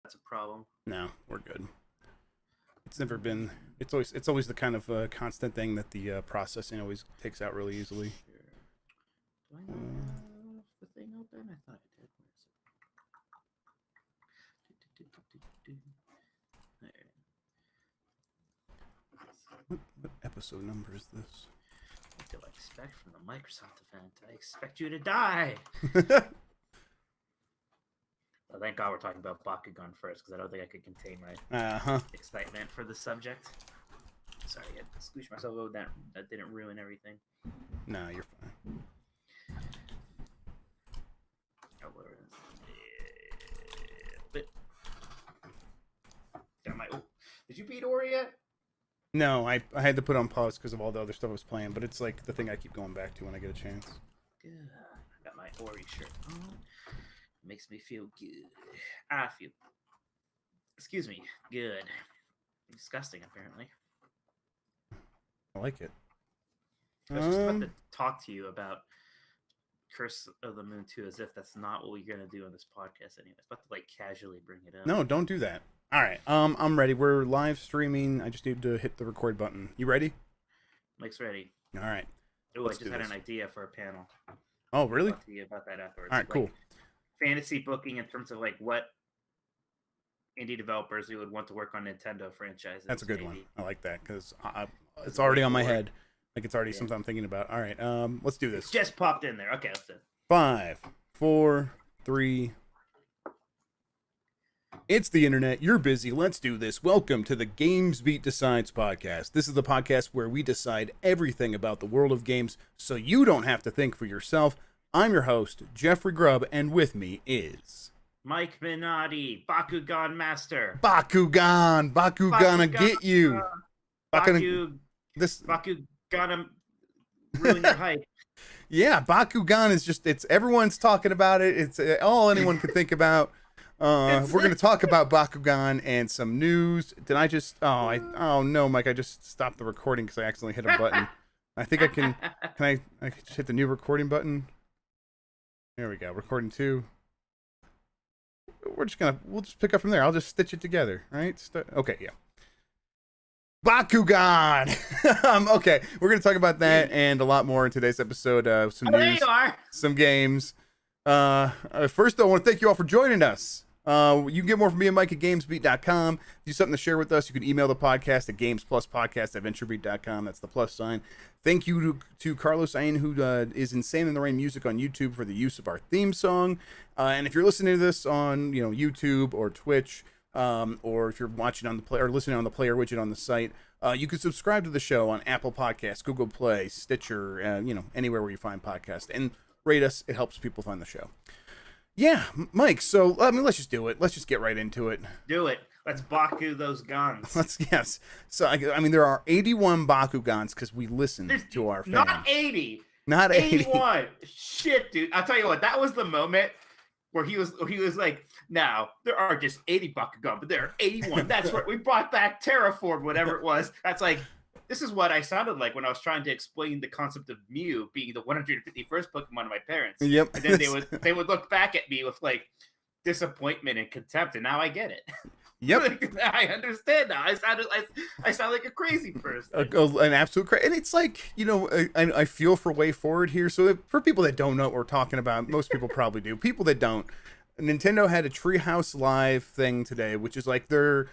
that's a problem. No, we're good. It's never been. It's always the kind of constant thing that the processing always takes out really easily. Do I not have the thing open? I thought I did. Where is it? What episode number is this? What do I expect from the Microsoft event? I expect you to die. Well, thank God we're talking about Bakugan first, because I don't think I could contain my excitement for the subject. Sorry, I had to squish myself over that. That didn't ruin everything. No, you're fine. Oh, where is it? Did you beat Ori yet? No, I had to put on pause because of all the other stuff I was playing, but it's like the thing I keep going back to when I get a chance. Good. I got my Ori shirt on. Makes me feel good. I feel, excuse me, good. Disgusting, apparently. I like it. I was just about to talk to you about Curse of the Moon 2 as if that's not what we're going to do on this podcast anyway. I was about to like casually bring it up. No, don't do that. All right, I'm ready. We're live streaming. I just need to hit the record button. You ready? Mike's ready. All right. Oh, I just had an idea for a panel. Oh, really? I'll talk to you about that afterwards. All right, cool. Fantasy booking in terms of like what indie developers we would want to work on Nintendo franchises. That's a good one. I like that because it's already on my head. Like it's already something I'm thinking about. All right, let's do this. It just popped in there. Okay, let's do it. 5, 4, 3. It's the internet. You're busy. Let's do this. Welcome to the GamesBeat Decides podcast. This is the podcast where we decide everything about the world of games so you don't have to think for yourself. I'm your host, Jeffrey Grubb, and with me is... Mike Minotti, Bakugan Master. Bakugonna get you. Bakugan ruin your hype. Yeah, Bakugan is just, it's everyone's talking about it. It's all anyone can think about. We're going to talk about Bakugan and some news. Did I just, oh no, Mike, I just stopped the recording because I accidentally hit a button. I think I can I just hit the new recording button? There we go, recording 2. We'll just pick up from there. I'll just stitch it together, right? Okay, yeah. Bakugan! Okay, we're going to talk about that and a lot more in today's episode. Some news, there you are. Some games. First, though, I want to thank you all for joining us. You can get more from me and Mike at GamesBeat.com. If you have something to share with us, you can email the podcast at GamesPlusPodcast@VentureBeat.com. That's the plus sign. Thank you to Carlos Ain, who is Insane in the Rain Music on YouTube for the use of our theme song. And if you're listening to this on YouTube or Twitch, or if you're watching on the play or listening on the player widget on the site, you can subscribe to the show on Apple Podcasts, Google Play, Stitcher, anywhere where you find podcasts, and rate us. It helps people find the show. Yeah, Mike. So let's just do it. Let's just get right into it. Do it. Let's Baku those guns. Yes. So I mean, there are 81 Bakugans because we listened to our fans. Not 80. Not 80. 81. Shit, dude. I'll tell you what. That was the moment where he was like, now there are just 80 Bakugan, but there are 81. That's right. We brought back Terraform, whatever it was. That's like, this is what I sounded like when I was trying to explain the concept of Mew being the 151st Pokemon to my parents. Yep. And then they would look back at me with like disappointment and contempt, and now I get it. Yep. I understand now. I sound like a crazy person. An absolute crazy. And it's like, I feel for Way Forward here. So for people that don't know what we're talking about, most people probably do. People that don't, Nintendo had a Treehouse Live thing today, which is like their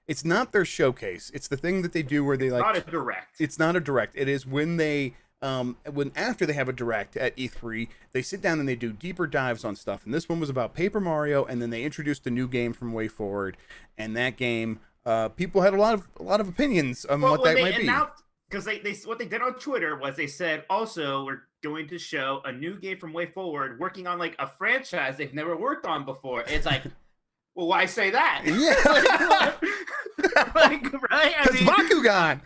it's not their showcase. It's the thing that they do where they like. Not a direct. It's not a direct. It is when they after they have a direct at E3, they sit down and they do deeper dives on stuff. And this one was about Paper Mario, and then they introduced a new game from Way Forward, and that game, people had a lot of opinions on what that might be. Because they what they did on Twitter was they said also we're going to show a new game from Way Forward working on like a franchise they've never worked on before. It's like, well, why say that? Yeah. Right? I mean, Bakugan.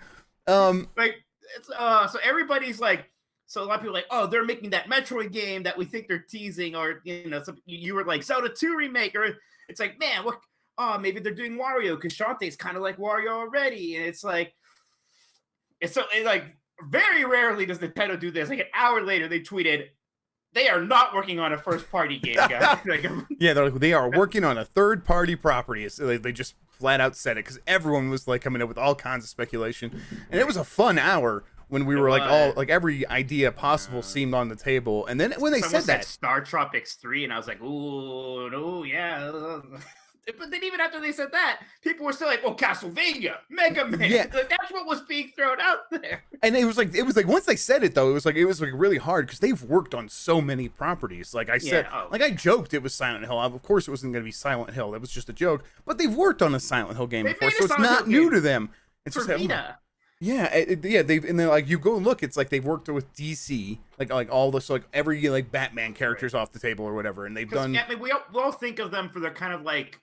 It's so everybody's like, so a lot of people are like, oh, they're making that Metroid game that we think they're teasing, or you were like Zelda 2 remake, or it's like, man, what? Oh, maybe they're doing Wario because Shantae's kind of like Wario already, and it's like very rarely does Nintendo do this. Like an hour later, they tweeted, they are not working on a first party game, guys. Like, Yeah, they are working on a third party property. So they just flat out said it because everyone was like coming up with all kinds of speculation, and it was a fun hour when we were like all like every idea possible seemed on the table, and then when they said that Star Tropics 3, and I was like, ooh, no, yeah. But then even after they said that, people were still like, "Oh, Castlevania, Mega Man." Yeah. Like, that's what was being thrown out there. And it was like once they said it though, it was like really hard because they've worked on so many properties. Like I said, like I joked it was Silent Hill. Of course, it wasn't going to be Silent Hill. That was just a joke. But they've worked on a Silent Hill game before, so it's not new to them. It's for just Vita. Yeah, they're like you go look, it's like they've worked with DC, like all this, like every like Batman characters off the table or whatever, and they've done. Yeah, I mean, we all think of them for their kind of like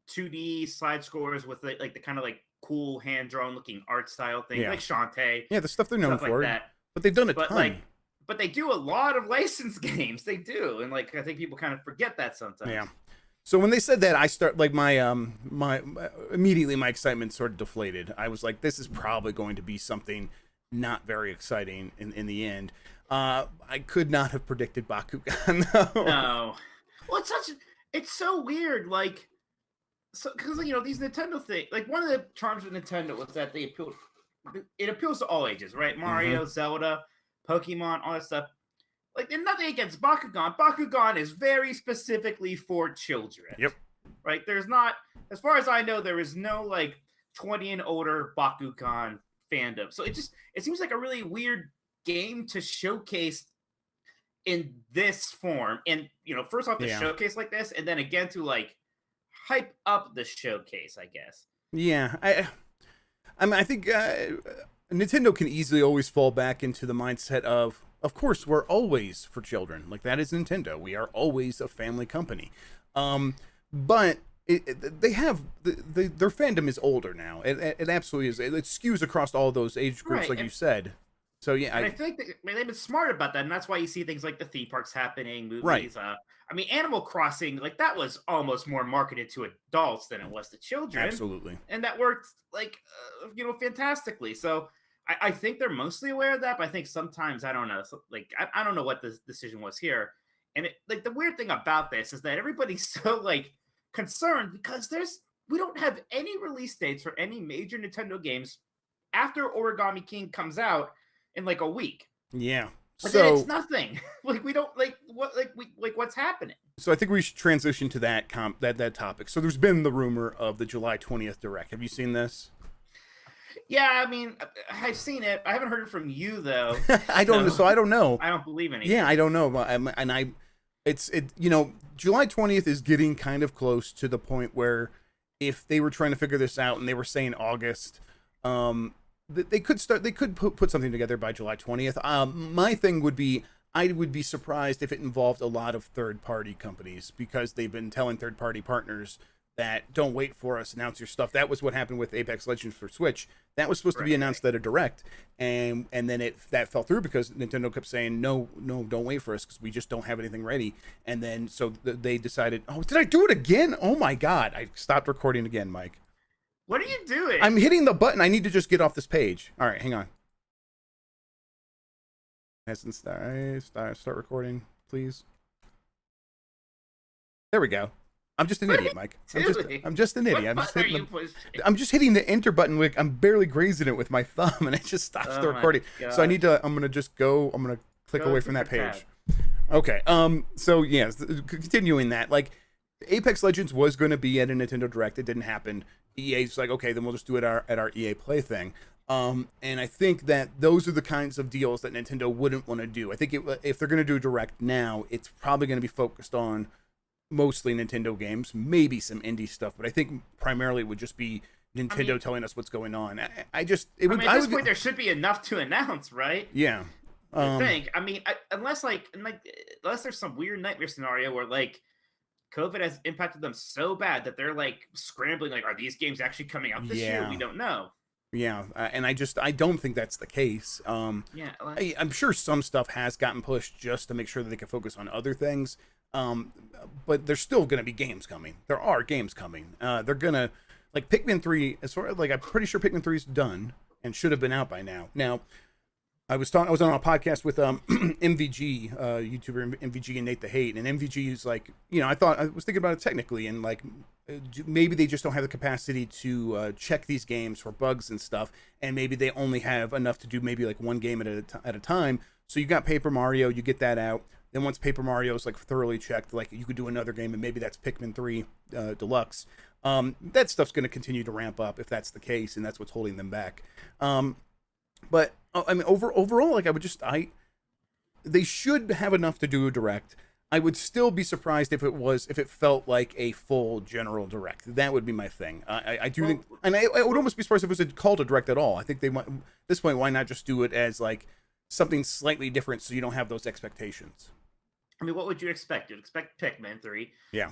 2D side scores with like the kind of like cool hand drawn looking art style thing, like Shantae. Yeah, the stuff they're known for. Like that. But they've done a ton. But they do a lot of licensed games. They do, and like I think people kind of forget that sometimes. Yeah. So when they said that, I start like my immediately my excitement sort of deflated. I was like, this is probably going to be something not very exciting in the end. I could not have predicted Bakugan. No. Well, it's so weird. Like, so because these Nintendo things. Like one of the charms of Nintendo was that it appeals to all ages, right? Mario, Zelda, Pokemon, all that stuff. Like, there's nothing against Bakugan. Bakugan is very specifically for children. Yep. Right? There's not, as far as I know, there is no, like, 20 and older Bakugan fandom. So it seems like a really weird game to showcase in this form. And, first off, the showcase like this, and then again to, like, hype up the showcase, I guess. Yeah. I mean, I think Nintendo can easily always fall back into the mindset of course, we're always for children. Like, that is Nintendo. We are always a family company. But they have their fandom is older now. It absolutely is. It skews across all those age groups, like you said. So yeah, I think they've been smart about that, and that's why you see things like the theme parks happening, movies. Right. I mean, Animal Crossing, like that was almost more marketed to adults than it was to children. Absolutely. And that worked like fantastically. So I think they're mostly aware of that, but I think sometimes I don't know. So, like I don't know what the decision was here. And like the weird thing about this is that everybody's so like concerned because we don't have any release dates for any major Nintendo games after Origami King comes out in like a week. Yeah. But then it's nothing. Like we don't what's happening. So I think we should transition to that topic. So there's been the rumor of the July 20th Direct. Have you seen this? Yeah, I mean, I've seen it. I haven't heard it from you though. I don't know. I don't believe anything. Yeah, I don't know. July 20th is getting kind of close to the point where if they were trying to figure this out and they were saying August, they could put something together by July 20th. My thing would be, I would be surprised if it involved a lot of third-party companies because they've been telling third-party partners that don't wait for us, announce your stuff. That was what happened with Apex Legends for Switch. That was supposed to be announced at a Direct, and then that fell through because Nintendo kept saying no, don't wait for us because we just don't have anything ready. And then so they decided, oh, did I do it again? Oh my God, I stopped recording again, Mike. What are you doing? I'm hitting the button. I need to just get off this page. All right, hang on. Hasn't start recording, please. There we go. I'm just an idiot, Mike. I'm just an idiot. I'm just hitting the enter button. I'm barely grazing it with my thumb, and it just stops the recording. So I need to. I'm gonna just go. I'm gonna click away from that page. Okay. So yeah, continuing that, like Apex Legends was going to be at a Nintendo Direct. It didn't happen. EA's like, okay, then we'll just do it at our EA Play thing. And I think that those are the kinds of deals that Nintendo wouldn't want to do. I think if they're going to do a Direct now, it's probably going to be focused on mostly Nintendo games, maybe some indie stuff, but I think primarily it would just be Nintendo telling us what's going on. At this point, there should be enough to announce, right? Yeah. I think. I mean, unless there's some weird nightmare scenario where like COVID has impacted them so bad that they're like scrambling. Like, are these games actually coming out this year? We don't know. Yeah, and I don't think that's the case. I'm sure some stuff has gotten pushed just to make sure that they can focus on other things. But there's still going to be games coming. There are games coming. They're going to, like Pikmin 3, as far as, like, I'm pretty sure Pikmin 3 is done and should have been out by now. Now, I was on a podcast with MVG, YouTuber MVG and Nate the Hate, and MVG is like, I was thinking about it technically, and like maybe they just don't have the capacity to check these games for bugs and stuff, and maybe they only have enough to do maybe like one game at a time. So you got Paper Mario, you get that out. Then once Paper Mario is like thoroughly checked, like you could do another game, and maybe that's Pikmin 3 Deluxe. That stuff's going to continue to ramp up if that's the case, and that's what's holding them back. But I mean, overall, like they should have enough to do a direct. I would still be surprised if it felt like a full general direct. That would be my thing. I do think, and I would almost be surprised if it was called a direct at all. I think they might, at this point, why not just do it as like something slightly different so you don't have those expectations. I mean, what would you expect? You'd expect Pikmin 3. Yeah.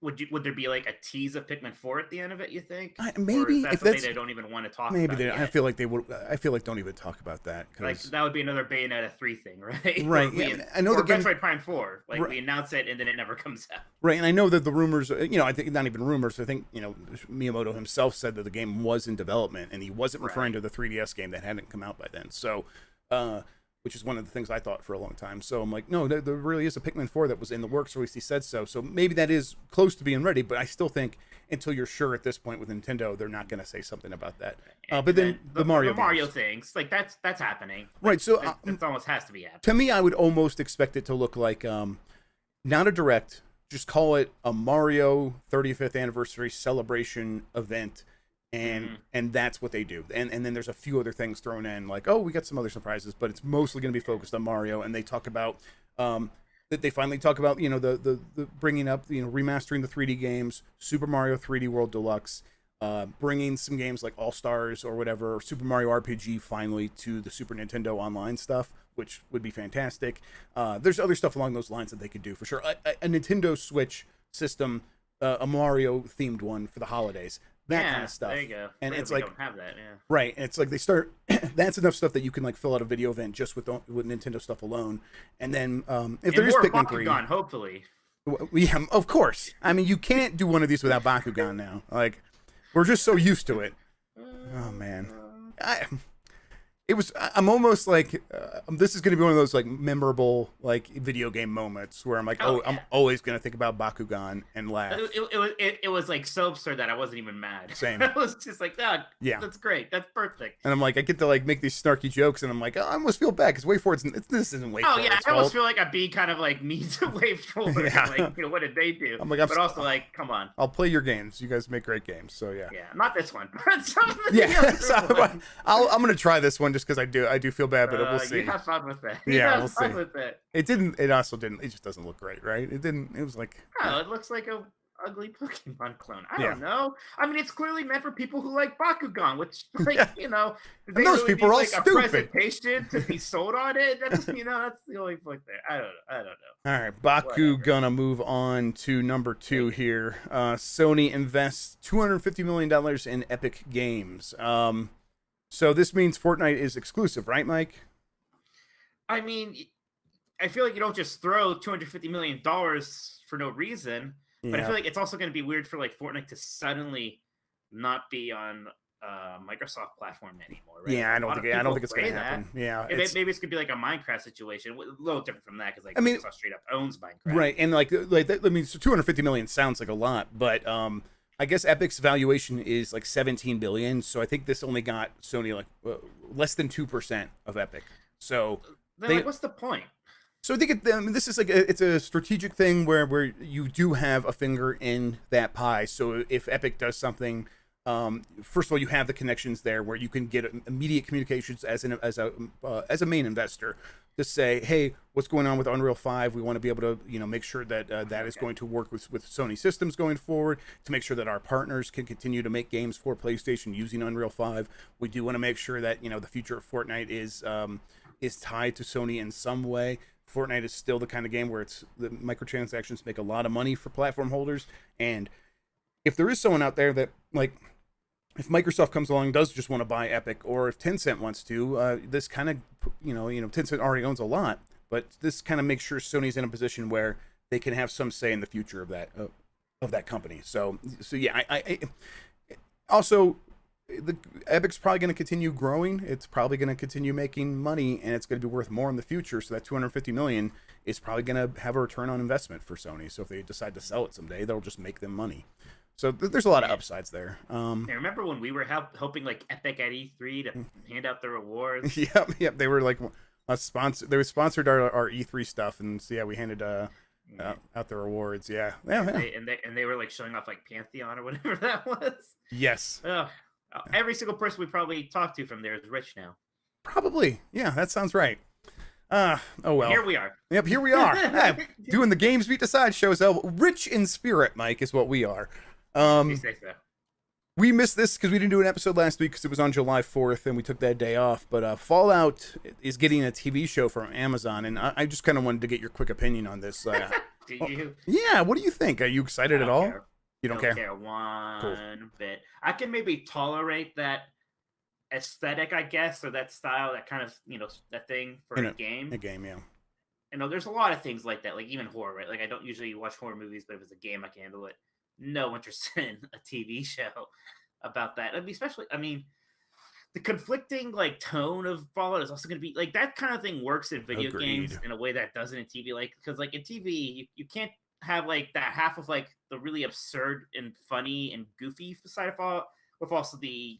Would there be like a tease of Pikmin 4 at the end of it, you think? Maybe if that's they don't even want to talk about. Maybe I feel like they would. I feel like don't even talk about that. Like that would be another Bayonetta 3 thing, right? Right. Yeah, I know or the game. Metroid Prime 4. Like we announce it and then it never comes out. Right, and I know that the rumors. I think not even rumors. I think Miyamoto himself said that the game was in development, and he wasn't referring to the 3DS game that hadn't come out by then. So. Which is one of the things I thought for a long time. So I'm like, no, there really is a Pikmin 4 that was in the works, or at least he said so. So maybe that is close to being ready, but I still think until you're sure at this point with Nintendo, they're not going to say something about that. But then the Mario things, like that's happening. Right, so it almost has to be happening. To me, I would almost expect it to look like not a direct, just call it a Mario 35th anniversary celebration event. And that's what they do. And then there's a few other things thrown in, like, oh, we got some other surprises, but it's mostly going to be focused on Mario. And they talk about that they finally talk about the bringing up remastering the 3D games, Super Mario 3D World Deluxe, bringing some games like All Stars or whatever, or Super Mario RPG finally to the Super Nintendo Online stuff, which would be fantastic. There's other stuff along those lines that they could do for sure. A Nintendo Switch system, a Mario themed one for the holidays. That kind of stuff. There you go. And it's like don't have that, right. And it's like they start. That's enough stuff that you can like fill out a video event just with Nintendo stuff alone. And then if there is Pikmin 3, hopefully. Yeah, of course. I mean, you can't do one of these without Bakugan now. Like, we're just so used to it. Oh man, I'm almost like this is going to be one of those like memorable like video game moments where I'm like, I'm always going to think about Bakugan and laugh. It was like so absurd that I wasn't even mad. Same. I was just like, yeah, that's great, that's perfect. And I'm like, I get to like make these snarky jokes, and I'm like, I almost feel bad because WayForward's this isn't WayForward. Oh yeah, I almost feel like I'm being kind of like mean to WayForward. Yeah. Like, what did they do? I'm like, but also like, come on. I'll play your games. You guys make great games, so yeah. Yeah, not this one. I'm gonna try this one just because I do feel bad, but we'll see. You have fun with it. We'll see. With it. It also didn't. It just doesn't look great, right? It didn't. It was like. Oh, it looks like a ugly Pokemon clone. I don't know. I mean, it's clearly meant for people who like Bakugan, which, like, and those people are all stupid. A presentation to be sold on it. That's that's the only point there. I don't know. All right, Baku gonna move on to number 2 here. Sony invests $250 million in Epic Games. So this means Fortnite is exclusive, right, Mike? I mean, I feel like you don't just throw $250 million for no reason, but I feel like it's also going to be weird for like Fortnite to suddenly not be on Microsoft platform anymore, right? Yeah, I don't think it's going to happen. Yeah, maybe it's going to be like a Minecraft situation, a little different from that because like Microsoft straight up owns Minecraft, right? And like I mean, so $250 million sounds like a lot, but I guess Epic's valuation is like $17 billion, so I think this only got Sony like less than 2% of Epic. So then, what's the point? So I think this is like it's a strategic thing where you do have a finger in that pie. So if Epic does something, first of all, you have the connections there where you can get immediate communications as a main investor to say, hey, what's going on with Unreal 5? We want to be able to make sure that that is going to work with Sony systems going forward, to make sure that our partners can continue to make games for PlayStation using Unreal 5. We do want to make sure that the future of Fortnite is tied to Sony in some way. Fortnite is still the kind of game where the microtransactions make a lot of money for platform holders, and if there is someone out there that like, if Microsoft comes along and does just want to buy Epic, or if Tencent wants to, this kind of Tencent already owns a lot, but this kind of makes sure Sony's in a position where they can have some say in the future of that company. So yeah, I also the Epic's probably going to continue growing. It's probably going to continue making money, and it's going to be worth more in the future. So that 250 million is probably going to have a return on investment for Sony. So if they decide to sell it someday, they'll just make them money. So there's a lot of upsides there. I remember when we were helping like Epic at E3 to hand out the rewards. Yep. They were like a sponsor. They sponsored our E3 stuff, and so yeah, we handed out the rewards. Yeah. And they were like showing off like Pantheon or whatever that was. Yes. Every single person we probably talked to from there is rich now. Probably. Yeah, that sounds right. Oh well. Here we are. Yep, here we are. Doing the GamesBeat Decides show. So rich in spirit, Mike, is what we are. You say so. We missed this because we didn't do an episode last week because it was on July 4th and we took that day off. But Fallout is getting a TV show from Amazon, and I just kind of wanted to get your quick opinion on this. Do you? Yeah, what do you think? Are you excited at all? Care. You don't care one bit. I can maybe tolerate that aesthetic, I guess, or that style, that kind of, that thing for a game. A game, yeah. There's a lot of things like that, like even horror, right? Like I don't usually watch horror movies, but if it's a game, I can handle it. No interest in a TV show about that. The conflicting like tone of Fallout is also going to be like that kind of thing works in video games in a way that doesn't in TV. Like because like in TV, you can't have like that half of like the really absurd and funny and goofy side of Fallout with also the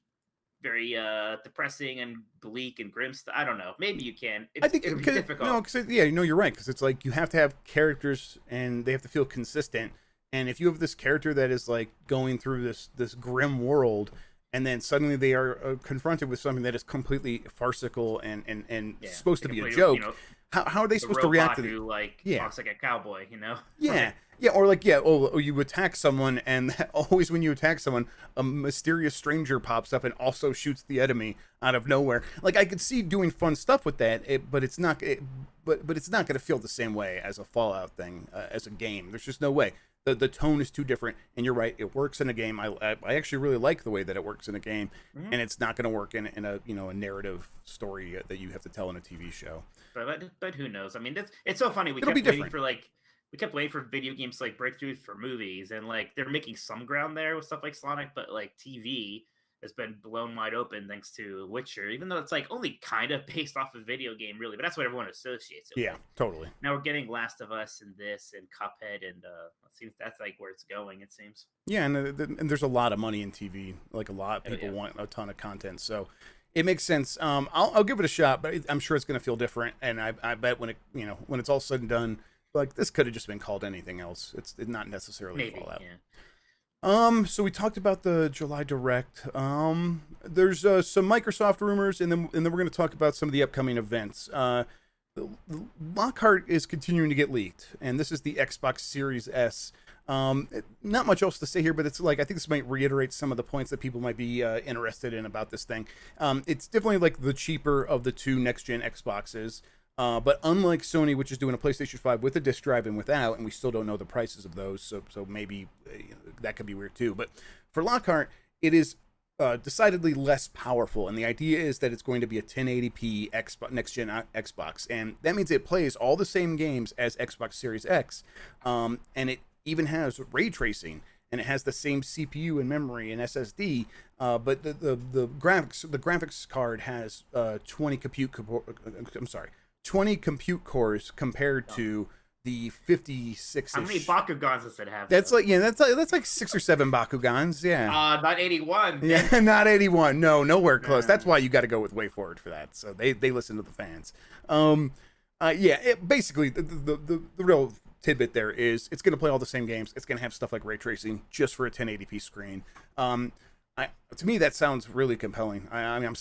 very depressing and bleak and grim stuff. I don't know. Maybe you can. I think it'd be difficult. No, because you're right. Because it's like you have to have characters and they have to feel consistent. And if you have this character that is like going through this grim world, and then suddenly they are confronted with something that is completely farcical and supposed to be a joke, how are they supposed to react to it? Talks like a cowboy, Or you attack someone, and always when you attack someone, a mysterious stranger pops up and also shoots the enemy out of nowhere. Like I could see doing fun stuff with that, but it's not going to feel the same way as a Fallout thing, as a game. There's just no way. The tone is too different, and you're right. It works in a game. I actually really like the way that it works in a game, and it's not going to work in a a narrative story that you have to tell in a TV show. But who knows? I mean, it's so funny. We kept waiting for video games to like break through for movies, and like they're making some ground there with stuff like Sonic, but like TV has been blown wide open thanks to Witcher, even though it's like only kind of based off a video game, really. But that's what everyone associates it with. Totally. Now we're getting Last of Us and this and Cuphead, and it seems that's like where it's going. It seems. Yeah, and there's a lot of money in TV. Like a lot of people want a ton of content, so it makes sense. I'll give it a shot, but I'm sure it's going to feel different. And I bet when it's all said and done, like this could have just been called anything else. It's not necessarily Fallout. Yeah. So we talked about the July Direct. There's some Microsoft rumors, and then we're going to talk about some of the upcoming events. Lockhart is continuing to get leaked, and this is the Xbox Series S. Not much else to say here, but it's like I think this might reiterate some of the points that people might be interested in about this thing. It's definitely like the cheaper of the two next-gen Xboxes. But unlike Sony, which is doing a PlayStation 5 with a disc drive and without, and we still don't know the prices of those, so maybe that could be weird too. But for Lockhart, it is decidedly less powerful, and the idea is that it's going to be a 1080p next-gen Xbox, and that means it plays all the same games as Xbox Series X, and it even has ray tracing, and it has the same CPU and memory and SSD, but the graphics card has 20 compute cores compared to the 56. How many Bakugons does it have? That's like 6 or 7 Bakugons. Yeah. Not 81. Yeah, not 81. No, nowhere close. That's why you got to go with WayForward for that. So they listen to the fans. Basically the real tidbit there is it's going to play all the same games. It's going to have stuff like ray tracing just for a 1080p screen. To me, that sounds really compelling. I mean, I'm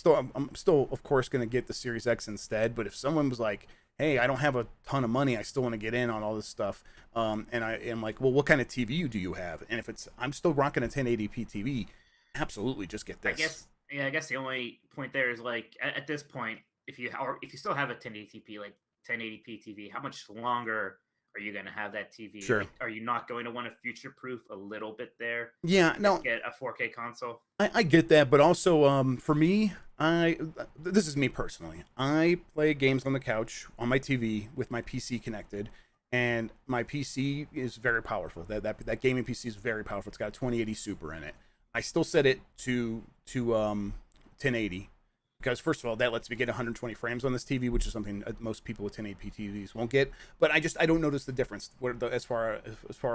still, of course, going to get the Series X instead. But if someone was like, "Hey, I don't have a ton of money. I still want to get in on all this stuff," and I am like, "Well, what kind of TV do you have?" And if I'm still rocking a 1080p TV, absolutely, just get this. I guess the only point there is like at this point, if you still have a 1080p TV, how much longer are you going to have that TV? Sure. Like, are you not going to want to future-proof a little bit there? Yeah, no. Get a 4K console? I get that, but also for me, this is me personally. I play games on the couch, on my TV, with my PC connected, and my PC is very powerful. That gaming PC is very powerful. It's got a 2080 Super in it. I still set it to 1080 because first of all, that lets me get 120 frames on this TV, which is something most people with 1080p TVs won't get. But I don't notice the difference as far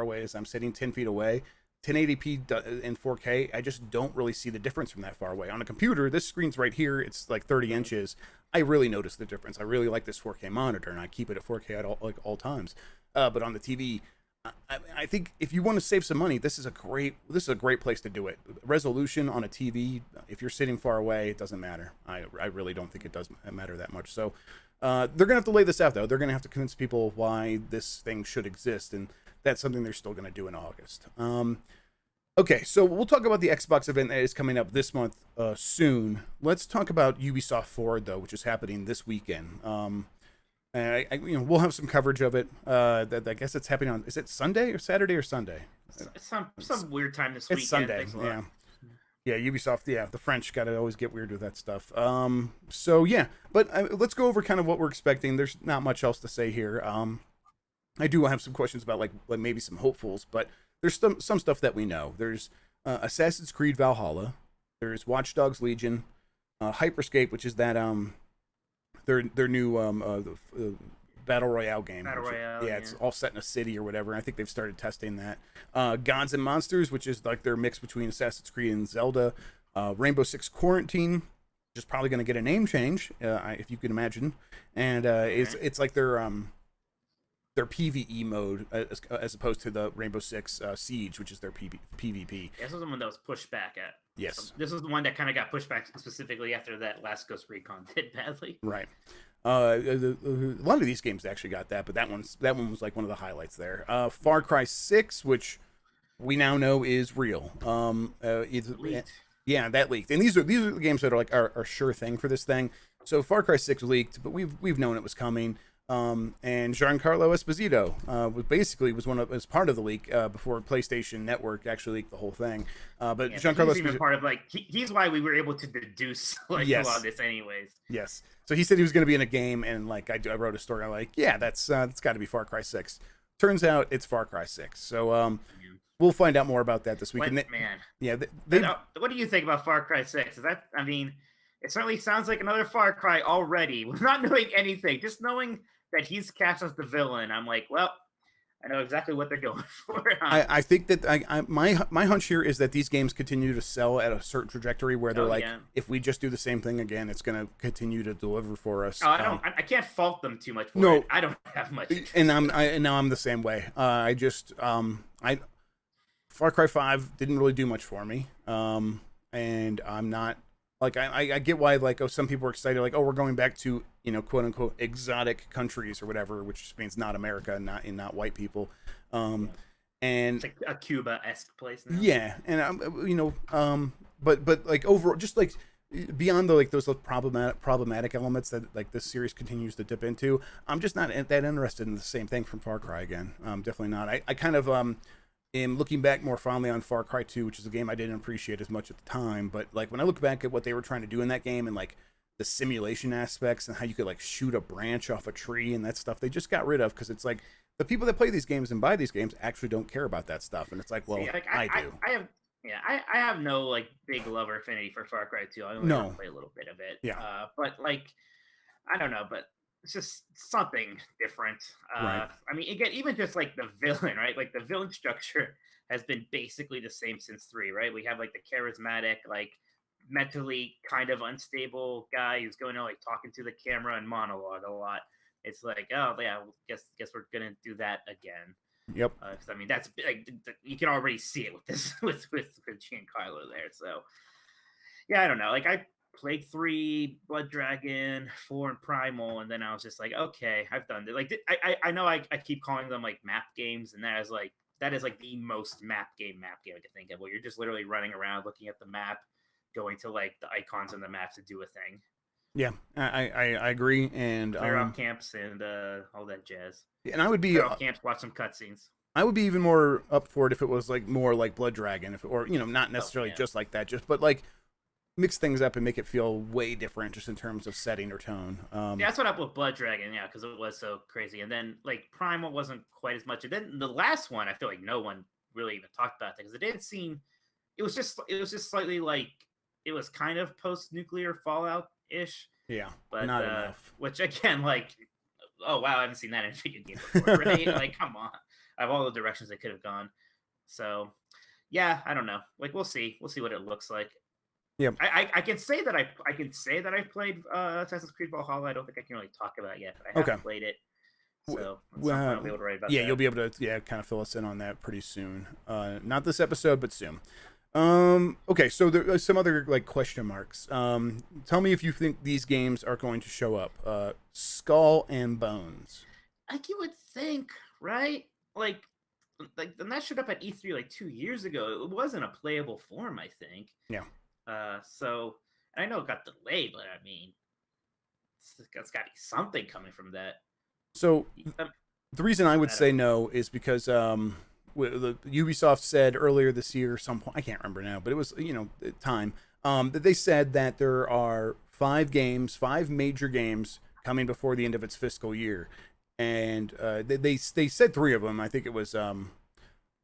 away as I'm sitting 10 feet away. 1080p in 4K, I just don't really see the difference from that far away. On a computer, this screen's right here, it's like 30 inches. I really notice the difference. I really like this 4K monitor, and I keep it at 4K at all times. But on the TV, I think if you want to save some money, this is a great place to do it. Resolution on a TV, if you're sitting far away, it doesn't matter. I really don't think it does matter that much. So they're gonna have to lay this out, though. They're gonna have to convince people why this thing should exist, and that's something they're still gonna do in August. Okay, so we'll talk about the Xbox event that is coming up this month soon. Let's talk about Ubisoft Forward, though, which is happening this weekend. We'll have some coverage of it. I guess it's happening on, is it Sunday or Saturday or Sunday? Some weird time this weekend. It's Sunday, yeah. Ubisoft, yeah, the French got to always get weird with that stuff. So yeah, but let's go over kind of what we're expecting. There's not much else to say here. I do have some questions about like maybe some hopefuls, but there's some stuff that we know. There's Assassin's Creed Valhalla. There's Watch Dogs Legion, Hyperscape, which is that their new battle royale game. It's all set in a city or whatever. I think they've started testing that. Gods and Monsters, which is like their mix between Assassin's Creed and Zelda. Rainbow Six Quarantine, which is probably going to get a name change, if you can imagine. And it's like their PvE mode as opposed to the Rainbow Six Siege, which is their PvP. This was the one that was pushed back at. Yes. So this was the one that kind of got pushed back specifically after that last Ghost Recon did badly. Right. A lot of these games actually got that, but that one was like one of the highlights there. Far Cry 6, which we now know is real. Leaked. Yeah, that leaked. And these are the games that are like are sure thing for this thing. So Far Cry 6 leaked, but we've known it was coming. And Giancarlo Esposito was part of the leak before PlayStation Network actually leaked the whole thing. But yeah, Giancarlo he's even part of he's why we were able to deduce a lot of this anyways. Yes. So he said he was going to be in a game, and I wrote a story. I'm like, yeah, that's got to be Far Cry 6. Turns out it's Far Cry 6. So we'll find out more about that this week. What do you think about Far Cry 6? It certainly sounds like another Far Cry already. We're not knowing anything, just knowing that he's cast as the villain. I'm like, well, I know exactly what they're going for. I think that my hunch here is that these games continue to sell at a certain trajectory where they're if we just do the same thing again, it's going to continue to deliver for us. Oh, I can't fault them too much for it. I don't have much. And now I'm the same way. Far Cry 5 didn't really do much for me. And I'm not. I get why some people are excited we're going back to quote unquote exotic countries or whatever, which means not America and not white people, and it's like a Cuba-esque place now. Yeah, and but overall, just beyond those problematic elements that this series continues to dip into, I'm just not that interested in the same thing from Far Cry again. Definitely not. I kind of am looking back more fondly on Far Cry 2, which is a game I didn't appreciate as much at the time. But when I look back at what they were trying to do in that game and the simulation aspects and how you could shoot a branch off a tree and that stuff, they just got rid of because it's the people that play these games and buy these games actually don't care about that stuff. And it's I do. I have no big love or affinity for Far Cry 2. I only play a little bit of it. Yeah. But I don't know, but it's just something different. Right. Again, even just the villain, right? The villain structure has been basically the same since 3, right? We have the charismatic, mentally kind of unstable guy who's going to talking to the camera and monologue a lot. It's oh yeah, guess we're gonna do that again. Yep. Because that's you can already see it with this with Giancarlo there. So yeah, I don't know. I played 3, Blood Dragon, 4, and Primal, and then I was just okay, I've done it. I know I keep calling them map games, and that is the most map game I can think of, where you're just literally running around looking at the map, going to the icons on the map to do a thing. Yeah, I agree, and clear out camps and all that jazz. And I would be clear out camps, watch some cutscenes. I would be even more up for it if it was more like Blood Dragon, or not necessarily just like that, but mix things up and make it feel way different just in terms of setting or tone. Yeah, that's what happened with Blood Dragon, because it was so crazy. And then Primal wasn't quite as much. And then the last one, I feel no one really even talked about that because it didn't seem it was just slightly like it was kind of post-nuclear Fallout ish. Yeah, but not enough. Which again, like, oh wow, I haven't seen that in a video game before, right? Like, come on, I have all the directions they could have gone. So, yeah, I don't know. Like, we'll see what it looks like. Yeah, I can say that I played Assassin's Creed Valhalla. I don't think I can really talk about it yet, but I have played it. So I'll be able to write about that. You'll be able to kind of fill us in on that pretty soon. Not this episode, but soon. Okay, so there are some other like question marks. Tell me if you think these games are going to show up. Skull and Bones. Like you would think, right? Like and that showed up at E3 like 2 years ago. It wasn't a playable form, I think. Yeah. So I know it got delayed, but I mean, it's got to be something coming from that. So the reason I would say no is because Ubisoft said earlier this year, some point, I can't remember now, but it was time that they said that there are 5 major games coming before the end of its fiscal year, and they said 3 of them. I think it was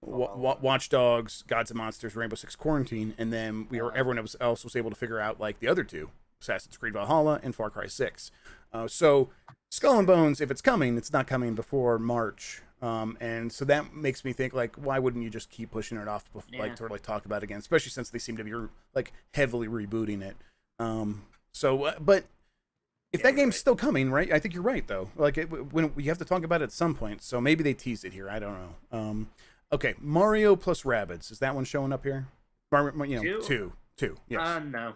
Watch Dogs, Gods and Monsters, Rainbow Six Quarantine, and then everyone else was able to figure out like the other 2, Assassin's Creed Valhalla and Far Cry 6. So Skull and Bones, if it's coming, it's not coming before March. And so that makes me think, like, why wouldn't you just keep pushing it off, to talk about it again, especially since they seem to be like heavily rebooting it. But if that game's still coming, right? I think you're right though. Like when we have to talk about it at some point, so maybe they teased it here. I don't know. Okay, Mario plus Rabbids, is that one showing up here? Two. Yes. No.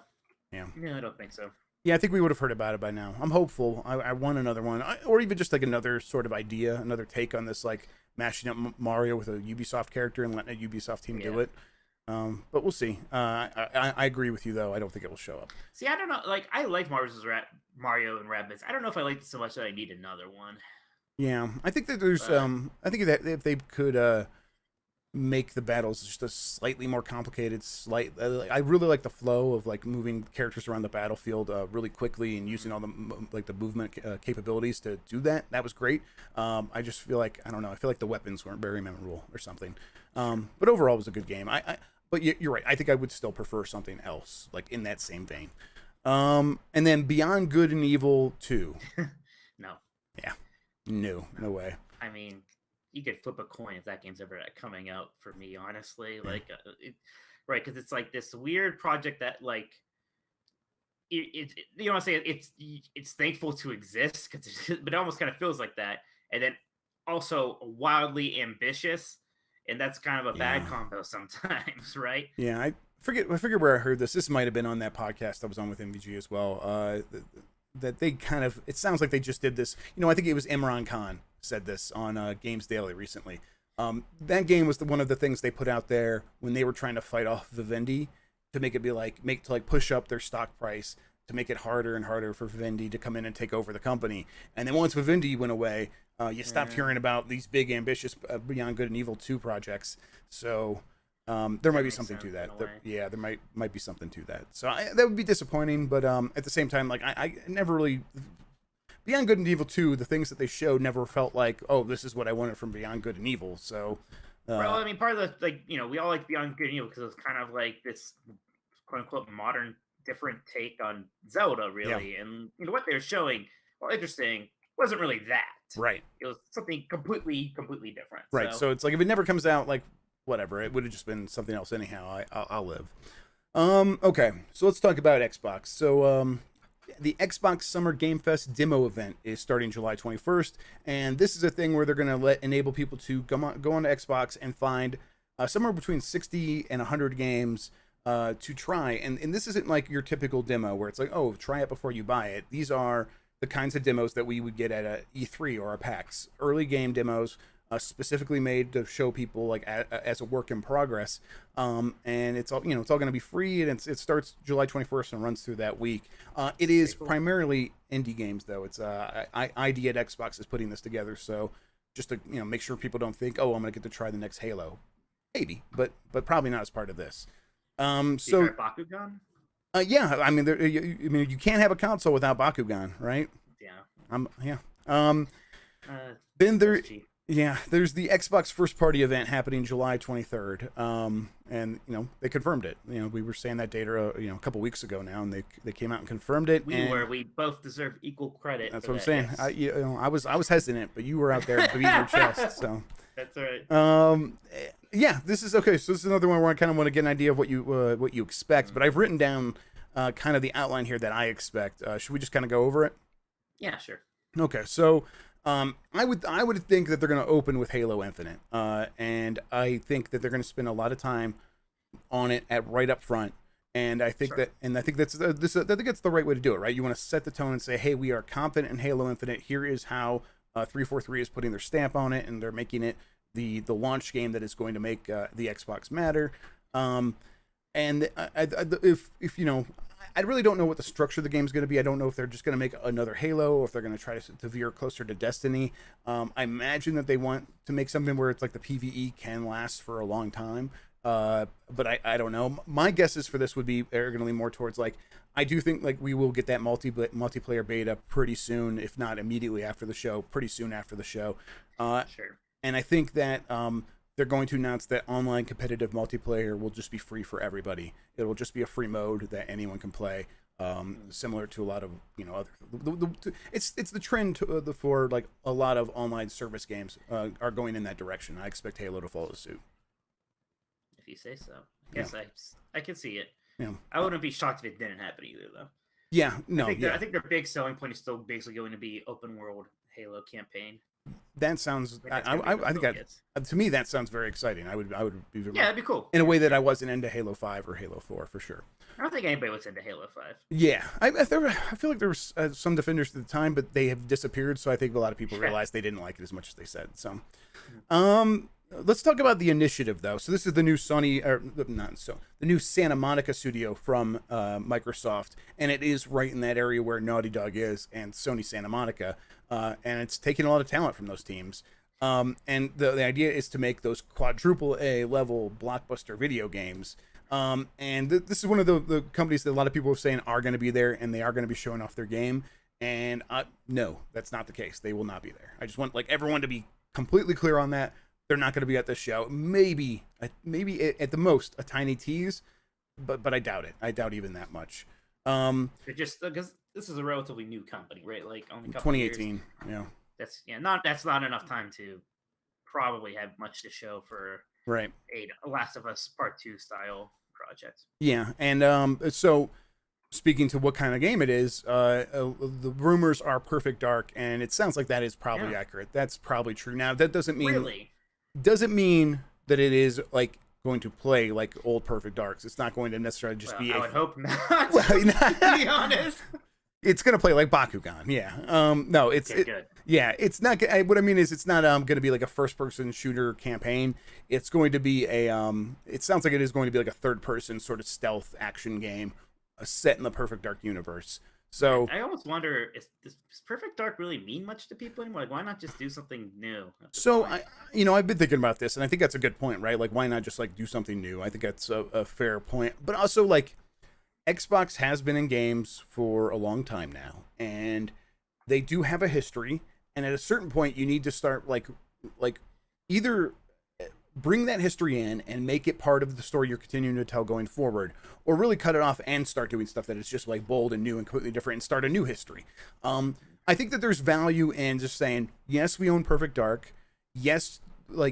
Yeah. No, I don't think so. Yeah, I think we would have heard about it by now. I'm hopeful. I want another one, or even just like another sort of idea, another take on this, like mashing up Mario with a Ubisoft character and letting a Ubisoft team do it. But we'll see. I agree with you though. I don't think it will show up. See, I don't know. Like, I like Mario and Rabbids. I don't know if I like it so much that I need another one. Yeah, I think that there's. I think that if they could make the battles just a slightly more complicated, I really like the flow of like moving characters around the battlefield really quickly and using all the movement capabilities to do that. That was great. I just feel like, I don't know, I feel like the weapons weren't very memorable or something. But overall it was a good game. But you're right, I think I would still prefer something else like in that same vein. And then Beyond Good and Evil 2. No. Yeah, no way. I mean, you could flip a coin if that game's ever coming out for me, honestly. Like, right? Because it's like this weird project that, like, you know what I'm saying? It's thankful to exist, but it almost kind of feels like that, and then also wildly ambitious, and that's kind of a bad combo sometimes, right? Yeah, I forget where I heard this. This might have been on that podcast I was on with MVG as well. That they kind of, it sounds like they just did this. I think it was Imran Khan said this on Games Daily recently. That game was one of the things they put out there when they were trying to fight off Vivendi, to make it be push up their stock price, to make it harder and harder for Vivendi to come in and take over the company. And then once Vivendi went away, you stopped hearing about these big ambitious Beyond Good and Evil 2 projects. So there might be something to that. There might be something to that. So that would be disappointing, but at the same time, like I never really, Beyond Good and Evil 2, the things that they showed never felt like, oh, this is what I wanted from Beyond Good and Evil. So, well, I mean, part of the, like, we all like Beyond Good and Evil because it was kind of like this quote unquote modern, different take on Zelda, really. Yeah. And what they were showing, while interesting, wasn't really that. Right. It was something completely different. Right. So it's like, if it never comes out, like, whatever, it would have just been something else anyhow. I'll live. Okay, so let's talk about Xbox. So the Xbox Summer Game Fest demo event is starting July 21st, and this is a thing where they're going to enable people to go on to Xbox and find somewhere between 60 and 100 games to try. And this isn't like your typical demo where it's like, oh, try it before you buy it. These are the kinds of demos that we would get at a E3 or a PAX. Early game demos, specifically made to show people like as a work in progress, and it's all it's all going to be free, and it starts July 21st and runs through that week. It is primarily indie games though. It's ID at Xbox is putting this together, so just to make sure people don't think, oh, I'm going to get to try the next Halo, maybe, but probably not as part of this. So Bakugan? Yeah, I mean, you can't have a console without Bakugan, right? Yeah. Then there. Yeah, there's the Xbox first party event happening July 23rd. And they confirmed it. We were saying that data a couple weeks ago now, and they came out and confirmed it. We both deserve equal credit. That's for what that, I'm saying. yes. I was hesitant, but you were out there beating your chest. So that's right. Yeah, this is okay. So this is another one where I kind of want to get an idea of what you expect. But I've written down kind of the outline here that I expect. Should we just kind of go over it? Yeah, sure. Okay, so I would think that they're going to open with Halo Infinite, and I think that they're going to spend a lot of time on it right up front. And I think that's the right way to do it, right? You want to set the tone and say, hey, we are confident in Halo Infinite. Here is how 343 is putting their stamp on it, and they're making it the launch game that is going to make the Xbox matter. And I really don't know what the structure of the game is going to be. I don't know if they're just going to make another Halo or if they're going to try to veer closer to Destiny. I imagine that they want to make something where it's like the PvE can last for a long time. But I don't know. My guesses for this are going to lean more towards I do think we will get that multiplayer beta pretty soon, if not immediately after the show, pretty soon after the show. Sure. And I think that they're going to announce that online competitive multiplayer will just be free for everybody. It will just be a free mode that anyone can play, similar to a lot of other. It's the trend for a lot of online service games are going in that direction. I expect Halo to follow suit. If you say so, I guess I can see it. Yeah. I wouldn't be shocked if it didn't happen either, though. Yeah, no, I think their big selling point is still basically going to be open world Halo campaign. That sounds. I think to me that sounds very exciting. I would be very, that'd be cool in a way that I wasn't into Halo 5 or Halo 4 for sure. I don't think anybody was into Halo 5. Yeah, I feel like there were some defenders at the time, but they have disappeared. So I think a lot of people realized they didn't like it as much as they said. So, let's talk about the initiative though. So this is the new the new Santa Monica studio from Microsoft, and it is right in that area where Naughty Dog is and Sony Santa Monica. And it's taking a lot of talent from those teams. And the idea is to make those quadruple A level blockbuster video games. And this is one of the companies that a lot of people are saying are going to be there, and they are going to be showing off their game. And no, that's not the case. They will not be there. I just want everyone to be completely clear on that. They're not going to be at this show. Maybe at the most a tiny tease, but I doubt it. I doubt even that much. Just because this is a relatively new company, right? Only 2018. Yeah. That's not enough time to probably have much to show for right a Last of Us Part 2 style project. Yeah, and so speaking to what kind of game it is, the rumors are Perfect Dark, and it sounds like that is probably accurate. That's probably true. Now that doesn't mean that it is going to play like old Perfect Darks. It's not going to necessarily just be. I would hope not. To be honest, it's going to play like Bakugan. Yeah. No, it's good. Yeah. It's not. What I mean is, it's not going to be like a first-person shooter campaign. It's going to be a. It sounds like it is going to be like a third-person sort of stealth action game, set in the Perfect Dark universe. So I almost wonder, does Perfect Dark really mean much to people anymore? Why not just do something new? So I've been thinking about this, and I think that's a good point, right? Why not just do something new? I think that's a fair point. But also, Xbox has been in games for a long time now, and they do have a history. And at a certain point, you need to start either bring that history in and make it part of the story you're continuing to tell going forward, or really cut it off and start doing stuff that is just bold and new and completely different and start a new history. I think that there's value in just saying, yes, we own Perfect Dark. Yes,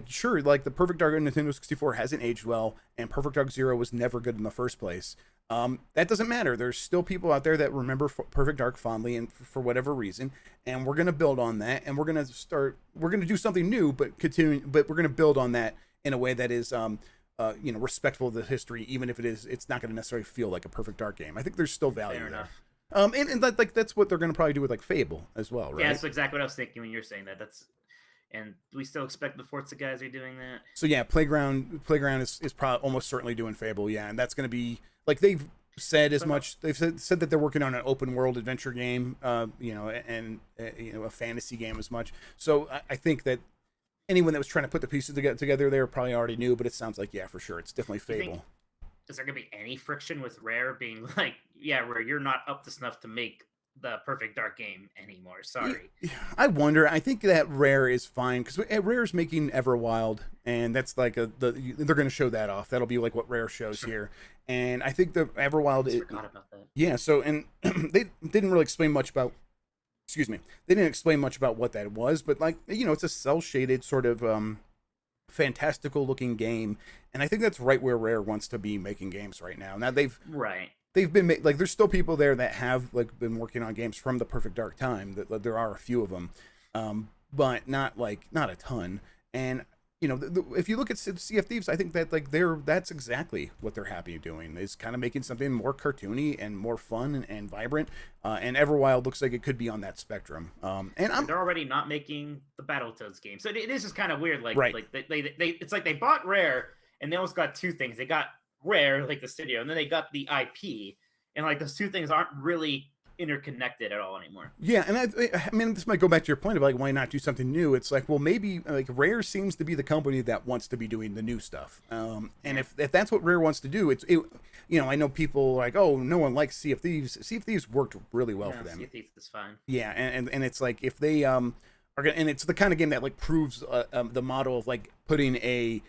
sure, the Perfect Dark on Nintendo 64 hasn't aged well, and Perfect Dark Zero was never good in the first place. That doesn't matter. There's still people out there that remember Perfect Dark fondly, and for whatever reason, and we're going to build on that, and we're going to do something new, but we're going to build on that in a way that is, respectful of the history, even if it's not going to necessarily feel like a Perfect Dark game. I think there's still value there. And that's what they're going to probably do with Fable as well, right? Yeah, that's exactly what I was thinking when you're saying that. And do we still expect the Forza guys are doing that? So yeah, Playground is probably almost certainly doing Fable, yeah, and that's going to be they've said as much. They've said that they're working on an open world adventure game, and a fantasy game as much. So I think that anyone that was trying to put the pieces together there probably already knew, but it sounds like, yeah, for sure, it's definitely Fable. Is there going to be any friction with Rare being Rare, you're not up to snuff to make the Perfect Dark game anymore. Sorry. I wonder. I think that Rare is fine because Rare's making Everwild, and that's like they're going to show that off. That'll be like what Rare shows here, and I think the Everwild. I forgot about that. Yeah. So and they didn't really explain much about. Excuse me. They didn't explain much about what that was, but like it's a cel shaded sort of fantastical looking game, and I think that's right where Rare wants to be making games right now. Now they've been like there's still people there that have like been working on games from the Perfect Dark time. That there are a few of them, but not a ton. And if you look at Sea of Thieves, I think that like that's exactly what they're happy doing, is kind of making something more cartoony and more fun and vibrant. And Everwild looks like it could be on that spectrum. And they're already not making the Battletoads game, so it is just kind of weird. Like right. like they it's like they bought Rare and they almost got two things. They got Rare, like the studio, and then they got the IP, and like those two things aren't really interconnected at all anymore. Yeah, and I mean, this might go back to your point of like, why not do something new? It's like, well, maybe like Rare seems to be the company that wants to be doing the new stuff. And if that's what Rare wants to do, I know people like, oh, no one likes Sea of Thieves. Sea of Thieves worked really well for them. Sea of Thieves is fine. Yeah, and it's like if they are gonna, and it's the kind of game that like proves the model of like putting a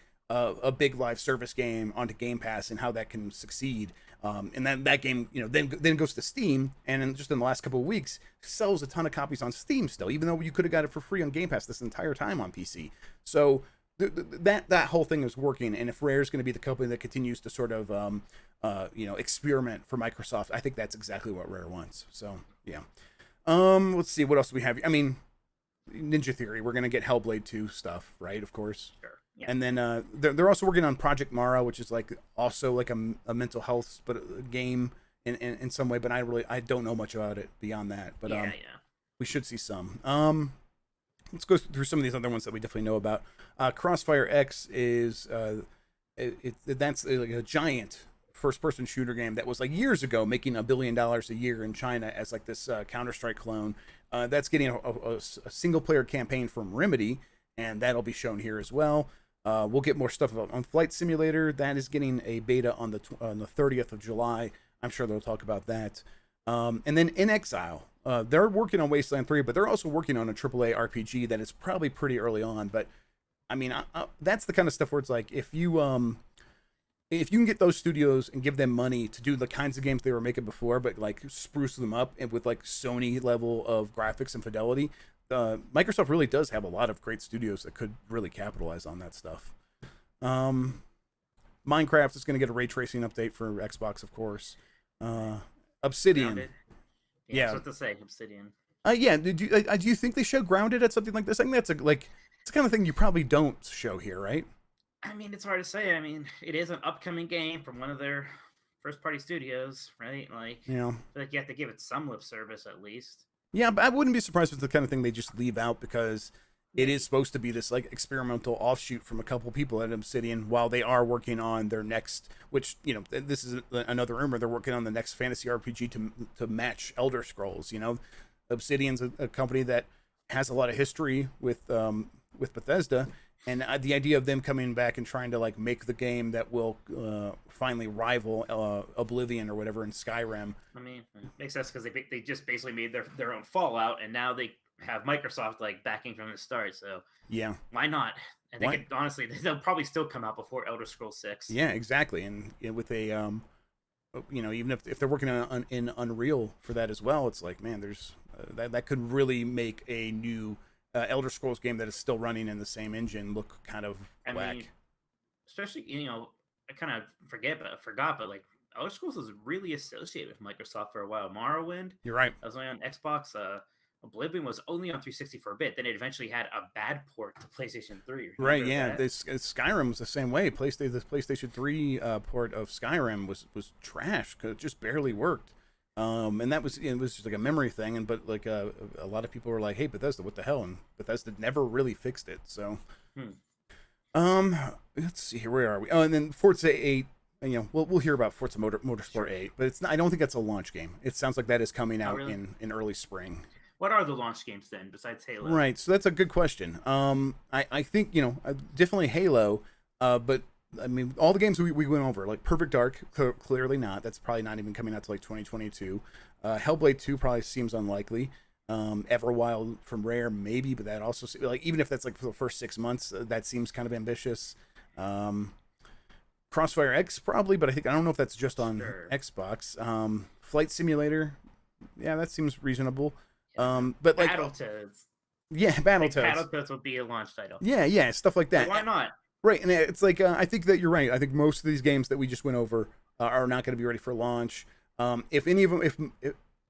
big live service game onto Game Pass and how that can succeed. And then that game, then goes to Steam, and in the last couple of weeks sells a ton of copies on Steam still, even though you could have got it for free on Game Pass this entire time on PC. So that whole thing is working. And if Rare is going to be the company that continues to sort of experiment for Microsoft, I think that's exactly what Rare wants. So yeah. Let's see what else we have. I mean, Ninja Theory. We're going to get Hellblade 2 stuff, right? Of course. Sure. Yeah. And then they're also working on Project Mara, which is like also like a mental health but a game in some way. But I don't know much about it beyond that. But we should see some. Let's go through some of these other ones that we definitely know about. Crossfire X is that's like a giant first-person shooter game that was like years ago making $1 billion a year in China as like this Counter-Strike clone. That's getting a single-player campaign from Remedy, and that'll be shown here as well. We'll get more stuff on Flight Simulator. That is getting a beta on the 30th of July. I'm sure they'll talk about that. And then In Exile. They're working on Wasteland 3, but they're also working on a AAA RPG that is probably pretty early on. But, I mean, that's the kind of stuff where it's like, if you can get those studios and give them money to do the kinds of games they were making before, but, like, spruce them up and with, like, Sony level of graphics and fidelity, Microsoft really does have a lot of great studios that could really capitalize on that stuff. Minecraft is going to get a ray tracing update for Xbox, of course. Obsidian. Grounded. Yeah, what to say, Obsidian. Yeah. Do you think they show Grounded at something like this? I think that's it's the kind of thing you probably don't show here, right? I mean, it's hard to say. I mean, it is an upcoming game from one of their first-party studios, right? Like, I feel like you have to give it some lip service at least. Yeah, but I wouldn't be surprised if it's the kind of thing they just leave out because it is supposed to be this like experimental offshoot from a couple people at Obsidian while they are working on their next, which, this is another rumor, they're working on the next fantasy RPG to match Elder Scrolls. Obsidian's a company that has a lot of history with Bethesda, and the idea of them coming back and trying to like make the game that will finally rival Oblivion or whatever in Skyrim. I mean, it makes sense because they just basically made their own Fallout, and now they have Microsoft like backing from the start. So yeah, why not? And they could honestly, they'll probably still come out before Elder Scrolls 6. Yeah, exactly. And with a even if they're working in Unreal for that as well, it's like, man, there's that could really make a new Elder Scrolls game that is still running in the same engine look kind of whack. Mean, especially, I kind of forgot, but like Elder Scrolls was really associated with Microsoft for a while. Morrowind, you're right, that was only on Xbox. Oblivion was only on 360 for a bit. Then it eventually had a bad port to PlayStation 3. Right? Yeah, Skyrim was the same way. The PlayStation 3 port of Skyrim was trash because it just barely worked. And it was just like a memory thing. But like a lot of people were like, "Hey, Bethesda, what the hell?" And Bethesda never really fixed it. So, let's see here. Where are we? Oh, and then Forza 8. We'll hear about Forza Motorsport 8, but it's not, I don't think that's a launch game. It sounds like that is coming out in early spring. What are the launch games then, besides Halo? Right, so that's a good question. I think definitely Halo, but I mean, all the games we went over, like Perfect Dark, clearly not. That's probably not even coming out to like 2022. Hellblade 2 probably seems unlikely. Everwild from Rare, maybe, but that also, like, even if that's like for the first 6 months, that seems kind of ambitious. Crossfire X probably, but I don't know if that's just on Xbox. Flight Simulator, yeah, that seems reasonable. But like Battletoads. Yeah, Battletoads. Battletoads will be a launch title. Yeah, stuff like that. Why not? Right, and it's like I think that you're right. I think most of these games that we just went over are not going to be ready for launch. If any of them,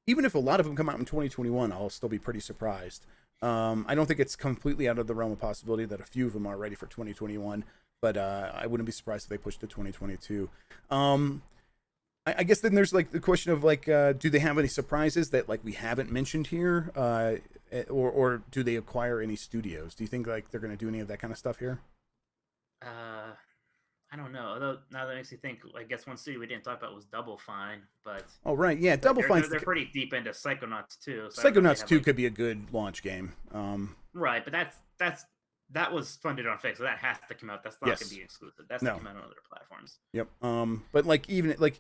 even if a lot of them come out in 2021, I'll still be pretty surprised. I don't think it's completely out of the realm of possibility that a few of them are ready for 2021, but I wouldn't be surprised if they pushed to 2022. I guess then there's like the question of like, do they have any surprises that like we haven't mentioned here, or do they acquire any studios? Do you think like they're going to do any of that kind of stuff here? I don't know. Although now that makes me think, I guess one studio we didn't talk about was Double Fine, but oh right, yeah, Double Fine. They're pretty deep into Psychonauts 2. So Psychonauts 2 could be a good launch game. Right, but that was funded on Fix, so that has to come out. That's not going to be exclusive. That's to come out on other platforms. Yep. But like even like,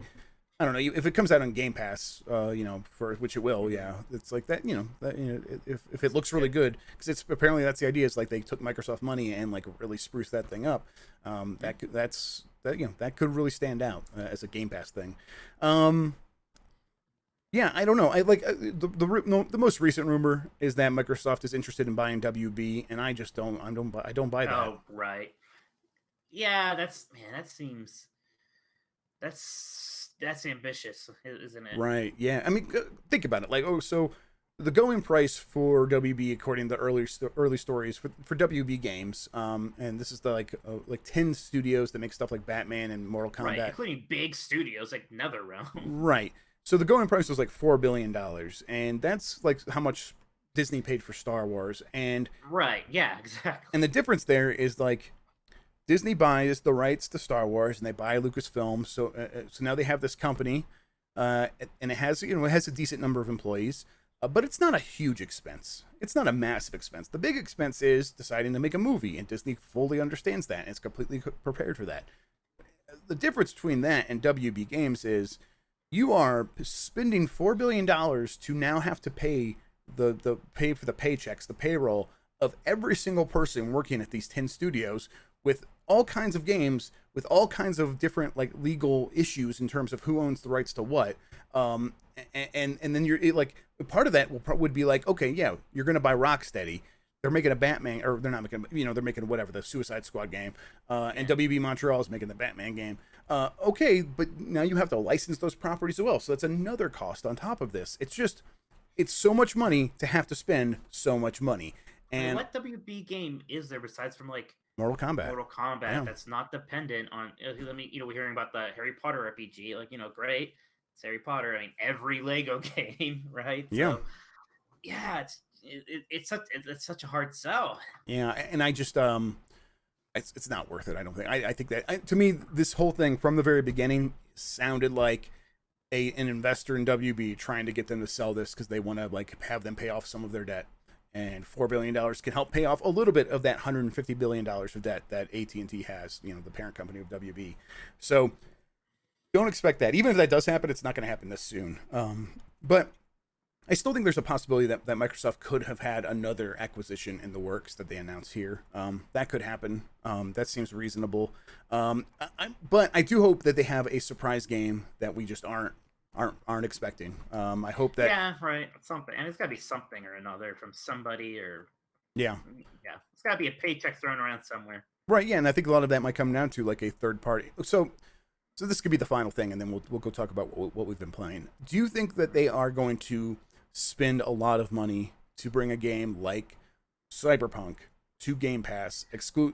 I don't know, if it comes out on Game Pass, for which it will, yeah, it's like that, if it looks really good, because it's apparently that's the idea. Is like they took Microsoft money and like really spruced that thing up. That could really stand out as a Game Pass thing. Yeah, I don't know. I like the most recent rumor is that Microsoft is interested in buying WB, and I just don't buy that. Oh, right. Yeah, that seems that's ambitious, isn't it? Right. Yeah. I mean, think about it. Like, so the going price for WB, according to the early stories for WB games, and this is the like 10 studios that make stuff like Batman and Mortal Kombat, right, including big studios like NetherRealm. Right. So the going price was like $4 billion, and that's like how much Disney paid for Star Wars. And right. Yeah. Exactly. And the difference there is like, Disney buys the rights to Star Wars, and they buy Lucasfilm. So now they have this company, and it has a decent number of employees, but it's not a huge expense. It's not a massive expense. The big expense is deciding to make a movie, and Disney fully understands that and is completely prepared for that. The difference between that and WB Games is you are spending $4 billion to now have to pay pay for the paychecks, the payroll of every single person working at these 10 studios, with all kinds of games, with all kinds of different like legal issues in terms of who owns the rights to what, and then you're like, part of that would be like, okay, yeah, you're gonna buy Rocksteady. They're making a Batman, or they're not making, they're making whatever, the Suicide Squad game, and WB Montreal is making the Batman game. Okay, but now you have to license those properties as well, so that's another cost on top of this. It's so much money to have to spend so much money. And what WB game is there besides from like Mortal Kombat, yeah, that's not dependent on, we're hearing about the Harry Potter RPG, like, great, it's Harry Potter. I mean, every Lego game, right? Yeah. So, yeah, it's such a hard sell. Yeah, and I just it's not worth it. I don't think. I think that to me, this whole thing from the very beginning sounded like an investor in WB trying to get them to sell this because they want to like have them pay off some of their debt. And $4 billion can help pay off a little bit of that $150 billion of debt that AT&T has, the parent company of WB. So don't expect that. Even if that does happen, it's not going to happen this soon. But I still think there's a possibility that Microsoft could have had another acquisition in the works that they announced here. That could happen. That seems reasonable. But I do hope that they have a surprise game that we just aren't expecting. I hope that right, something, and it's got to be something or another from somebody, or yeah, it's got to be a paycheck thrown around somewhere, right? Yeah, and I think a lot of that might come down to like a third party. So this could be the final thing, and then we'll go talk about what we've been playing. Do you think that they are going to spend a lot of money to bring a game like Cyberpunk to Game Pass,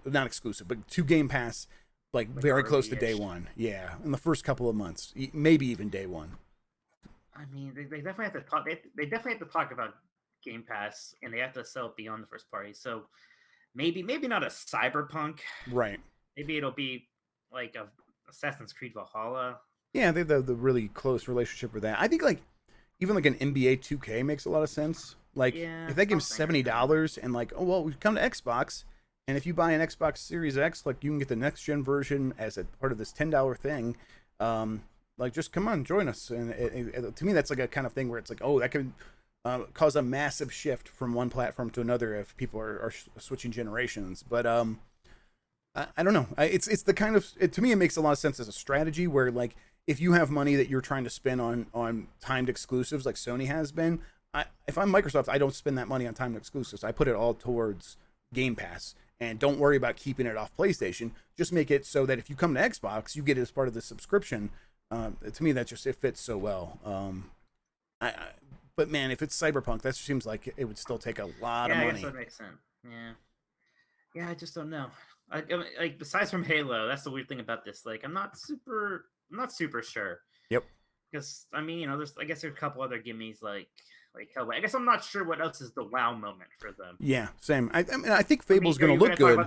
not exclusive, but to Game Pass, like very close to day one? Yeah, in the first couple of months, maybe even day one. I mean, they definitely have to talk. They definitely have to talk about Game Pass, and they have to sell it beyond the first party. So maybe not a Cyberpunk, right? Maybe it'll be like a Assassin's Creed Valhalla. Yeah, they have the really close relationship with that. I think like even like an NBA 2K makes a lot of sense. Like if that game's $70 and like, oh well, we come to Xbox And if you buy an Xbox Series X, like you can get the next gen version as a part of this $10 thing. Like just come on, join us. And to me, that's like a kind of thing where it's like, oh, that can cause a massive shift from one platform to another if people are switching generations. But I don't know. It's the kind of to me it makes a lot of sense as a strategy where like if you have money that you're trying to spend on timed exclusives like Sony has been, if I'm Microsoft, I don't spend that money on timed exclusives. I put it all towards Game Pass and don't worry about keeping it off PlayStation. Just make it so that if you come to Xbox, you get it as part of the subscription. To me, that just it fits so well. But man, if it's Cyberpunk, that seems like it would still take a lot of money. I guess that makes sense. Yeah, I just don't know. Like besides from Halo, that's the weird thing about this. Like, I'm not super sure. Yep. Because I mean, there's a couple other gimmies like Hellblade. I guess I'm not sure what else is the wow moment for them. Yeah, same. I mean, I think Fable's going to look good.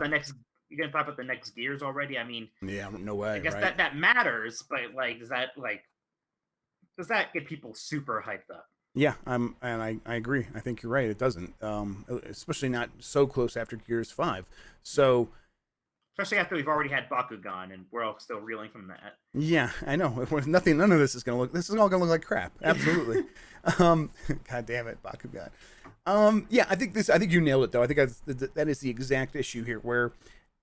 You're gonna talk about the next Gears already? I mean, yeah, no way. I guess that matters, but like, does that get people super hyped up? Yeah, I agree. I think you're right. It doesn't, especially not so close after Gears 5. So, especially after we've already had Bakugan, and we're all still reeling from that. Yeah, I know. None of this is gonna look. This is all gonna look like crap. Absolutely. God damn it, Bakugan. Yeah, I think you nailed it though. I think that is the exact issue here, where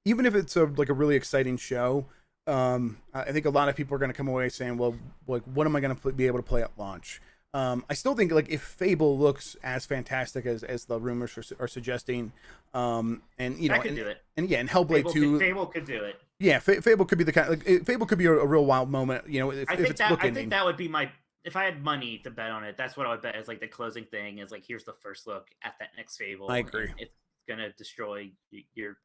even if it's like a really exciting show, I think a lot of people are gonna come away saying, well, like, what am I gonna be able to play at launch? I still think like if Fable looks as fantastic as the rumors are suggesting, and you know, could do it. And yeah, and Hellblade 2, Fable could do it. Yeah, Fable could be the kind of, like, Fable could be a real wild moment. You know, I think that would be if I had money to bet on it, that's what I would bet is like the closing thing is like, here's the first look at that next Fable. I agree. It's gonna destroy your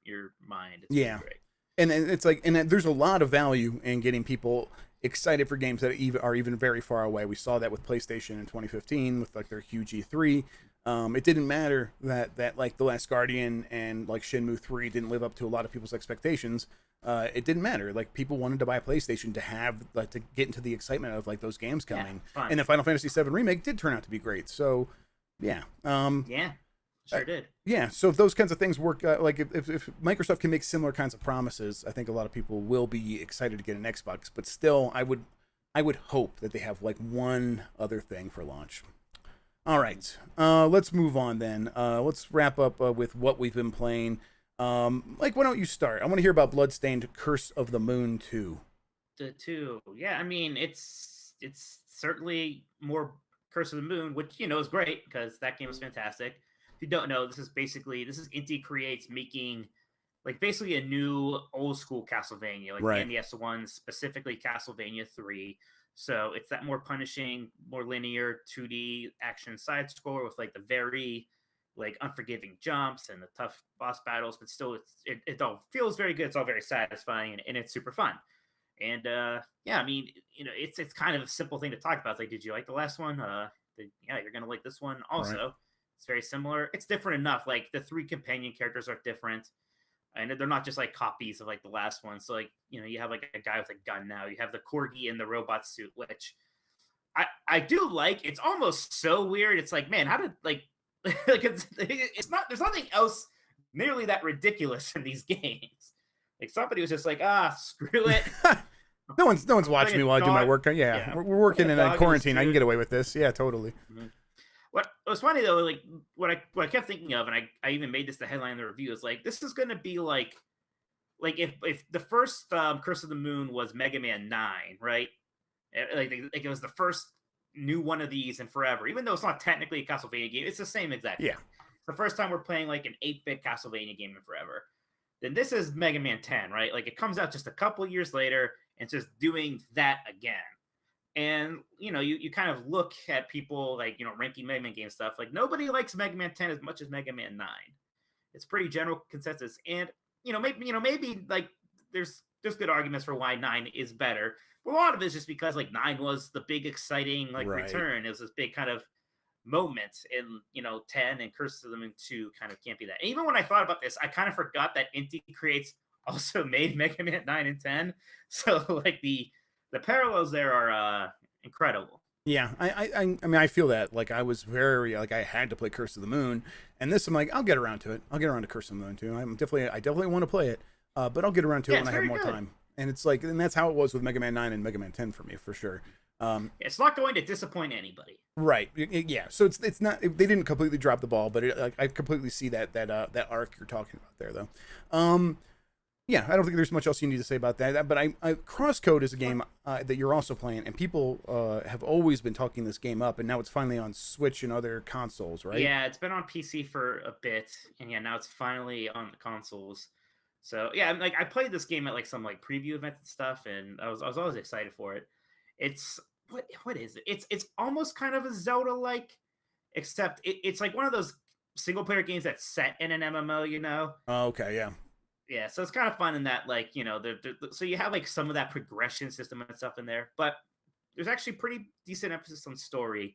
mind. It's yeah, great. And it's like, and there's a lot of value in getting people excited for games that are even very far away. We saw that with PlayStation in 2015 with like their huge E3. It didn't matter that like The Last Guardian and like Shenmue 3 didn't live up to a lot of people's expectations. It didn't matter. Like people wanted to buy a PlayStation to have like to get into the excitement of like those games coming. Yeah, and the Final Fantasy VII remake did turn out to be great. So yeah. Yeah. Sure did. Yeah, so if those kinds of things work, like if Microsoft can make similar kinds of promises, I think a lot of people will be excited to get an Xbox. But still, I would hope that they have like one other thing for launch. All right, let's move on then. Let's wrap up with what we've been playing. Like, why don't you start? I want to hear about Bloodstained: Curse of the Moon 2. The 2, yeah. I mean, it's certainly more Curse of the Moon, which is great because that game was fantastic. If you don't know, this is Inti Creates making like basically a new old school Castlevania, like the NES one, specifically Castlevania 3. So it's that more punishing, more linear 2D action side scroller with like the very like unforgiving jumps and the tough boss battles, but still it all feels very good. It's all very satisfying and it's super fun. And yeah, I mean, it's kind of a simple thing to talk about. It's like, did you like the last one? Yeah, you're gonna like this one also. Right. It's very similar. It's different enough. Like the 3 companion characters are different, and they're not just like copies of like the last one. So like you have like a guy with a gun now. You have the corgi in the robot suit, which I do like. It's almost so weird. It's like, man, how did like it's not. There's nothing else nearly that ridiculous in these games. Like somebody was just like, screw it. no one's watching me while I do my work. Yeah. We're working in a quarantine. I can get away with this. Yeah, totally. Mm-hmm. What was funny though, like what I kept thinking of, and I even made this the headline in the review, is like this is gonna be like if the first Curse of the Moon was Mega Man 9, right? Like it was the first new one of these in forever, even though it's not technically a Castlevania game, it's the same exact thing. It's the first time we're playing like an 8-bit Castlevania game in forever. Then this is Mega Man 10, right? Like it comes out just a couple years later and it's just doing that again. And, you kind of look at people like, ranking Mega Man game stuff. Like nobody likes Mega Man 10 as much as Mega Man 9. It's pretty general consensus. And, maybe like there's good arguments for why 9 is better. But a lot of it is just because like 9 was the big exciting like return. It was this big kind of moment, and 10 and Curse of the Moon 2 kind of can't be that. And even when I thought about this, I kind of forgot that Inti Creates also made Mega Man 9 and 10. So like the parallels there are incredible. Yeah, I mean, I feel that. Like, I was very, like, I had to play Curse of the Moon, and this, I'm like, I'll get around to it. I'll get around to Curse of the Moon, too. I definitely want to play it, but I'll get around to it Yeah, when it's I have very more good. time. And it's like, and that's how it was with Mega Man 9 and Mega Man 10 for me, for sure. It's not going to disappoint anybody. Right. Yeah. So it's not, they didn't completely drop the ball, but I completely see that arc you're talking about there, though. Yeah, I don't think there's much else you need to say about that. But Crosscode is a game that you're also playing, and people have always been talking this game up, and now it's finally on Switch and other consoles, right? Yeah, it's been on PC for a bit, and yeah, now it's finally on the consoles. So yeah, like I played this game at like some like preview events and stuff, and I was always excited for it. It's what is it? It's almost kind of a Zelda like, except it's like one of those single player games that's set in an MMO, you know? Oh, okay. Yeah. Yeah, so it's kind of fun in that, like, you know, so you have like some of that progression system and stuff in there, but there's actually pretty decent emphasis on story,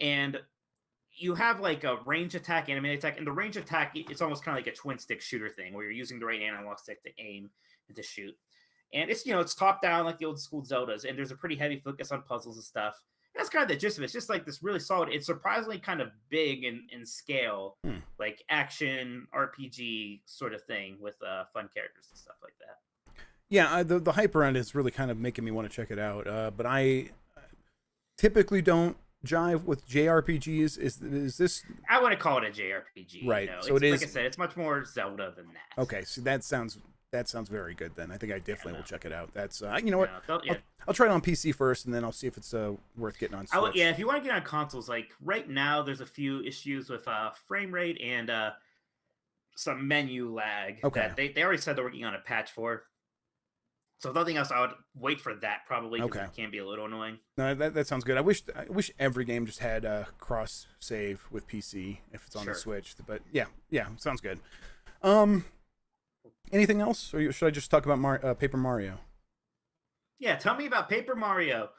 and you have like a range attack, animate attack, and the range attack, it's almost kind of like a twin stick shooter thing where you're using the right analog stick to aim and to shoot, and it's, you know, it's top down like the old school Zeldas, and there's a pretty heavy focus on puzzles and stuff. That's kind of the gist of it. It's just like this really solid. It's surprisingly kind of big in scale, like action RPG sort of thing with fun characters and stuff like that. Yeah, the hype around it is really kind of making me want to check it out. But I typically don't jive with JRPGs. Is this? I want to call it a JRPG. Right. You know? So it is. Like I said, it's much more Zelda than that. Okay, so that sounds very good. Then I think I definitely will check it out. That's you know what? Yeah. I'll try it on PC first, and then I'll see if it's worth getting on Switch. Yeah, if you want to get on consoles, like right now, there's a few issues with frame rate and some menu lag. Okay. That they already said they're working on a patch for. So if nothing else, I would wait for that probably. Okay. It can be a little annoying. No, that sounds good. I wish every game just had cross save with PC if it's on the Switch. But yeah, sounds good. Anything else, or should I just talk about Paper Mario? Yeah, tell me about Paper Mario.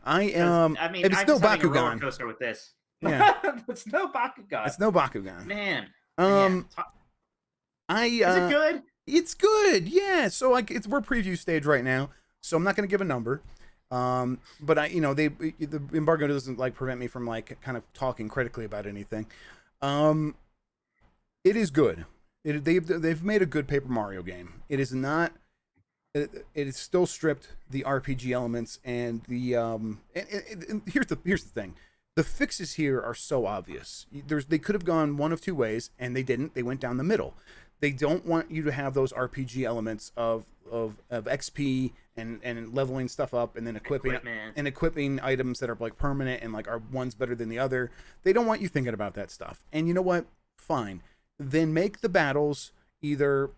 I mean, it's no Bakugan. A roller coaster with this. Yeah, it's no Bakugan. It's no Bakugan. Man. Is it good? It's good. Yeah. So we're preview stage right now, so I'm not going to give a number. But the embargo doesn't like prevent me from like kind of talking critically about anything. It is good. They've made a good Paper Mario game. It is not. It is still stripped the RPG elements and the and here's the thing. The fixes here are so obvious. They could have gone one of two ways, and they didn't. They went down the middle. They don't want you to have those RPG elements of XP and leveling stuff up and then equipping items that are like permanent and like are one's better than the other. They don't want you thinking about that stuff. And you know what? Fine. Then make the battles either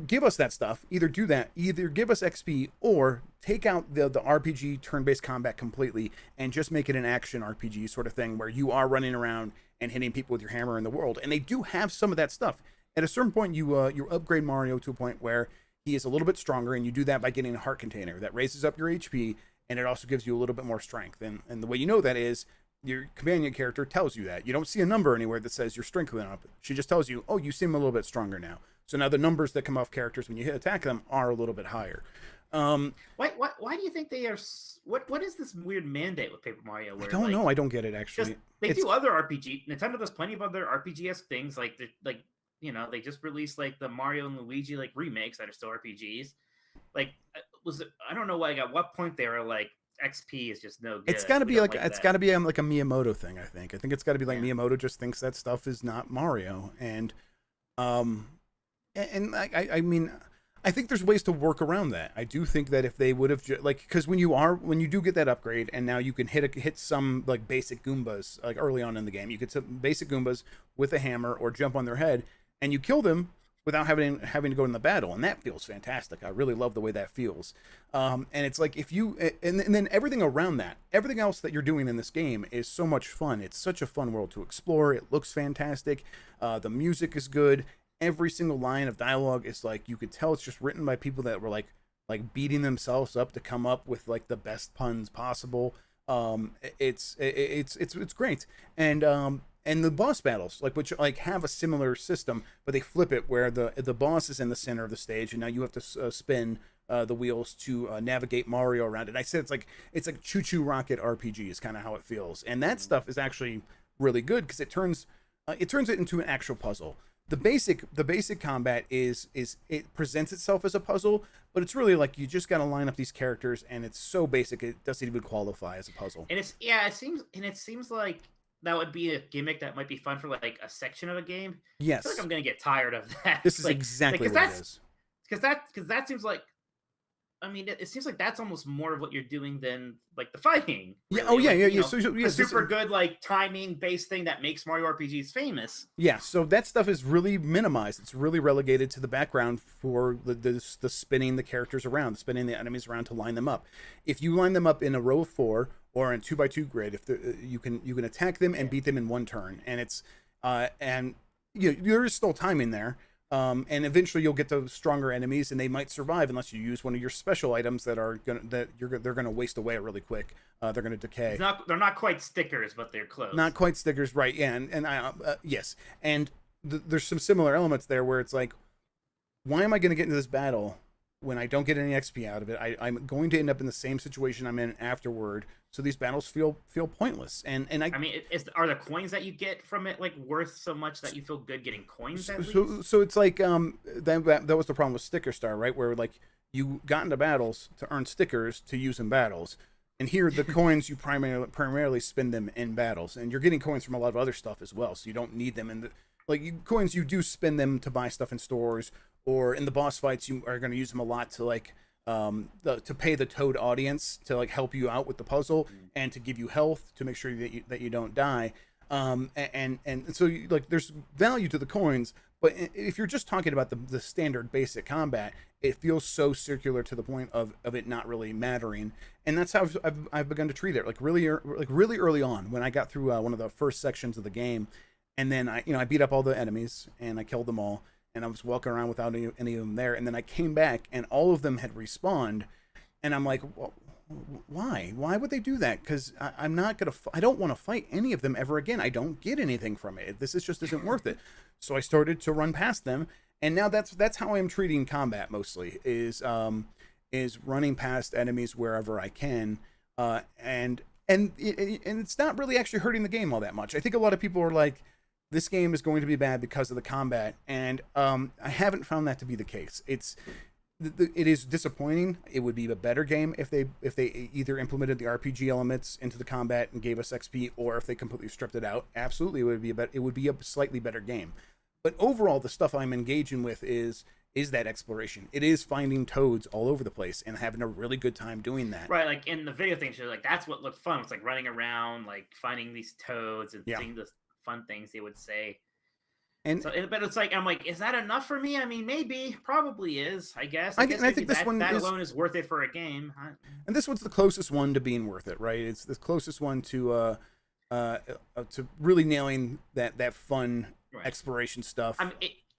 give us that stuff, either do that, either give us XP, or take out the RPG turn-based combat completely and just make it an action RPG sort of thing where you are running around and hitting people with your hammer in the world. And they do have some of that stuff. At a certain point, you upgrade Mario to a point where he is a little bit stronger, and you do that by getting a heart container that raises up your HP, and it also gives you a little bit more strength. And the way you know that is your companion character tells you that. You don't see a number anywhere that says your strength went up. She just tells you, oh, you seem a little bit stronger now. So now the numbers that come off characters when you attack them are a little bit higher. Why do you think they are? What is this weird mandate with Paper Mario? Where, I don't know. I don't get it actually. They do other RPG. Nintendo does plenty of other RPG-esque things. Like they just released like the Mario and Luigi like remakes that are still RPGs. Like I don't know at what point they were like XP is just no good. It's got to be like it's got to be like a Miyamoto thing. I think it's got to be like Miyamoto just thinks that stuff is not Mario and I mean, I think there's ways to work around that. I do think that if they would have because when you do get that upgrade and now you can hit some like basic Goombas like early on in the game, you get some basic Goombas with a hammer or jump on their head and you kill them without having to go in the battle, and that feels fantastic. I really love the way that feels. And it's like if you and then everything around that, everything else that you're doing in this game is so much fun. It's such a fun world to explore. It looks fantastic. The music is good. Every single line of dialogue is like you could tell it's just written by people that were like beating themselves up to come up with like the best puns possible. It's great. And the boss battles which have a similar system, but they flip it where the boss is in the center of the stage and now you have to spin the wheels to navigate Mario around. And I said it's like Choo Choo Rocket RPG is kind of how it feels, and that stuff is actually really good because it turns it into an actual puzzle. The basic combat is it presents itself as a puzzle, but it's really like you just got to line up these characters, and it's so basic it doesn't even qualify as a puzzle. And it seems like that would be a gimmick that might be fun for like a section of a game. Yes, I feel like I'm gonna get tired of that. This is exactly what it is. Because that seems like, I mean, it seems like that's almost more of what you're doing than like the fighting. Really. Yeah. Oh yeah. Like, yeah. So, a super good like timing based thing that makes Mario RPGs famous. Yeah. So that stuff is really minimized. It's really relegated to the background for the spinning the characters around, spinning the enemies around to line them up. If you line them up in a row of 4 or in 2x2 grid, you can attack them and beat them in one turn, and it's there is still timing there. And eventually you'll get to stronger enemies, and they might survive unless you use one of your special items they're gonna waste away really quick. They're gonna decay. They're not quite stickers, but they're close. Not quite stickers, right? Yeah, and yes, and there's some similar elements there where it's like, why am I gonna get into this battle when I don't get any XP out of it? I'm going to end up in the same situation I'm in afterward. So these battles feel pointless, and I mean, are the coins that you get from it like worth so much that you feel good getting coins? So it's like that was the problem with Sticker Star, right? Where like you got into battles to earn stickers to use in battles, and here the coins you primarily spend them in battles, and you're getting coins from a lot of other stuff as well, so you don't need them. And coins you do spend them to buy stuff in stores, or in the boss fights you are going to use them a lot to like. To pay the Toad audience to like help you out with the puzzle and to give you health to make sure that you don't die, and so like there's value to the coins, but if you're just talking about the standard basic combat, it feels so circular to the point of it not really mattering, and that's how I've begun to treat it like really early on when I got through one of the first sections of the game, and then I beat up all the enemies and I killed them all. And I was walking around without any of them there. And then I came back and all of them had respawned. And I'm like, well, why? Why would they do that? Because I'm not going to, I don't want to fight any of them ever again. I don't get anything from it. This just isn't worth it. So I started to run past them. And now that's how I'm treating combat mostly is running past enemies wherever I can. And it's not really actually hurting the game all that much. I think a lot of people are like, this game is going to be bad because of the combat, and I haven't found that to be the case. It is disappointing. It would be a better game if they either implemented the RPG elements into the combat and gave us XP, or if they completely stripped it out. Absolutely, it would be a slightly better game. But overall, the stuff I'm engaging with is that exploration. It is finding toads all over the place and having a really good time doing that. Right, like in the video things, like that's what looked fun. It's like running around, like finding these toads and seeing the fun things they would say. And so, but it's like, I'm like, is that enough for me? I mean, maybe, probably is, I guess. I think this one alone is worth it for a game. And this one's the closest one to being worth it, right? It's the closest one to really nailing that fun exploration stuff. I mean,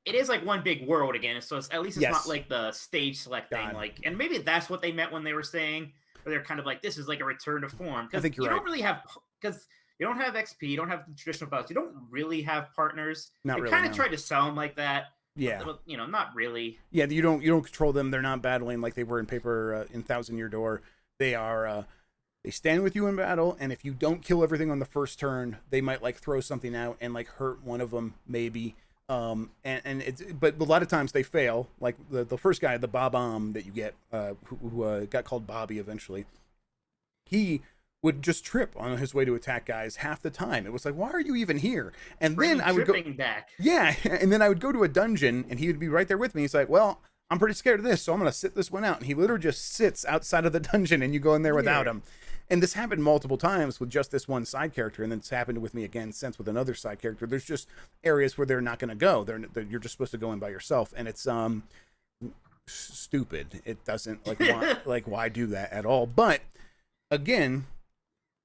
it is like one big world again, so at least it's not like the stage select thing. Like, and maybe that's what they meant when they were saying, where they're kind of like, this is like a return to form. I think you're right. Don't really have, because you don't have XP, you don't have the traditional battles, you don't really have partners. Not they really. Kind of tried to sell them like that. Yeah. But, not really. Yeah, you don't control them. They're not battling like they were in in Thousand Year Door. They are they stand with you in battle, and if you don't kill everything on the first turn, they might like throw something out and like hurt one of them maybe. And it's, but a lot of times they fail. Like the first guy, the Bob-omb that you get, who got called Bobby eventually, he would just trip on his way to attack guys half the time. It was like, why are you even here? And then I would go back. Yeah, and then I would go to a dungeon and he would be right there with me. He's like, well, I'm pretty scared of this, so I'm gonna sit this one out. And he literally just sits outside of the dungeon and you go in there without him. And this happened multiple times with just this one side character, and then it's happened with me again since with another side character. There's just areas where they're not gonna go. You're just supposed to go in by yourself, and it's stupid. It doesn't why do that at all? But again,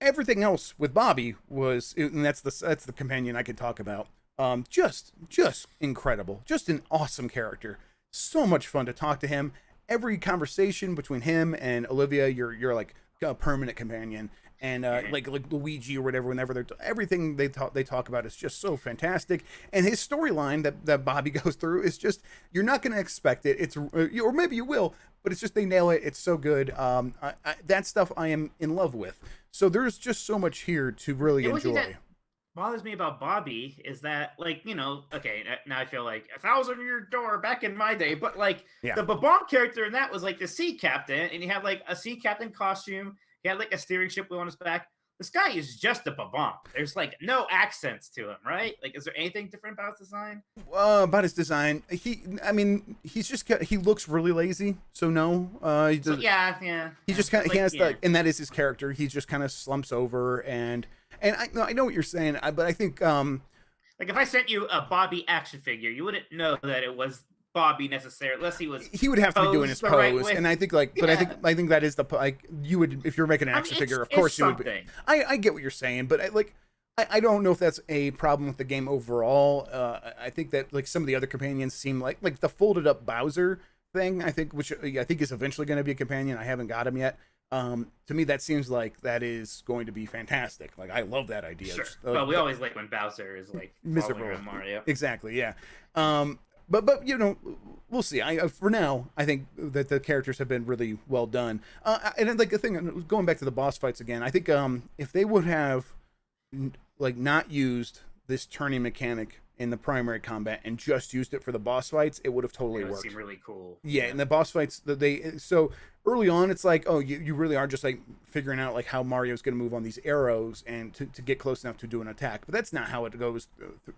everything else with Bobby was, and that's the companion I could talk about. Just incredible, just an awesome character. So much fun to talk to him. Every conversation between him and Olivia, you're like permanent companion. And like Luigi or whatever, whenever everything they talk about is just so fantastic. And his storyline that Bobby goes through is just, you're not going to expect it. It's or maybe you will, but it's just, they nail it. It's so good. That stuff I am in love with. So there's just so much here to really enjoy. Bothers me about Bobby is that, like, you know, okay, now I feel like 1,000-year door back in my day, but like the Babon character in that was like the sea captain, and he had like a sea captain costume. He had like a steering ship on his back. This guy is just a Babon. There's like no accents to him, right? Like, is there anything different about his design? About his design, he looks really lazy. So no, He just kind of, he has and that is his character. He just kind of slumps over, and I know what you're saying, but I think like if I sent you a Bobby action figure, you wouldn't know that it was Bobby necessarily, unless he would have to be doing his pose, right, and I think like, but I think that is the, like, you would, if you're making an action figure, of course you would be. I get what you're saying, but I don't know if that's a problem with the game overall. I think that like some of the other companions seem like the folded up Bowser thing, I think, which I think is eventually going to be a companion. I haven't got him yet. To me, that seems like that is going to be fantastic. Like, I love that idea. Sure. Well, we always like when Bowser is like miserable around Mario. Exactly. Yeah. But you know, we'll see. For now, I think that the characters have been really well done. And like the thing, going back to the boss fights again, I think if they would have like not used this turning mechanic in the primary combat and just used it for the boss fights, it would have totally worked. Seemed really cool. Yeah, and the boss fights, so early on, it's like, oh, you really are just like figuring out like how Mario's going to move on these arrows and to get close enough to do an attack. But that's not how it goes,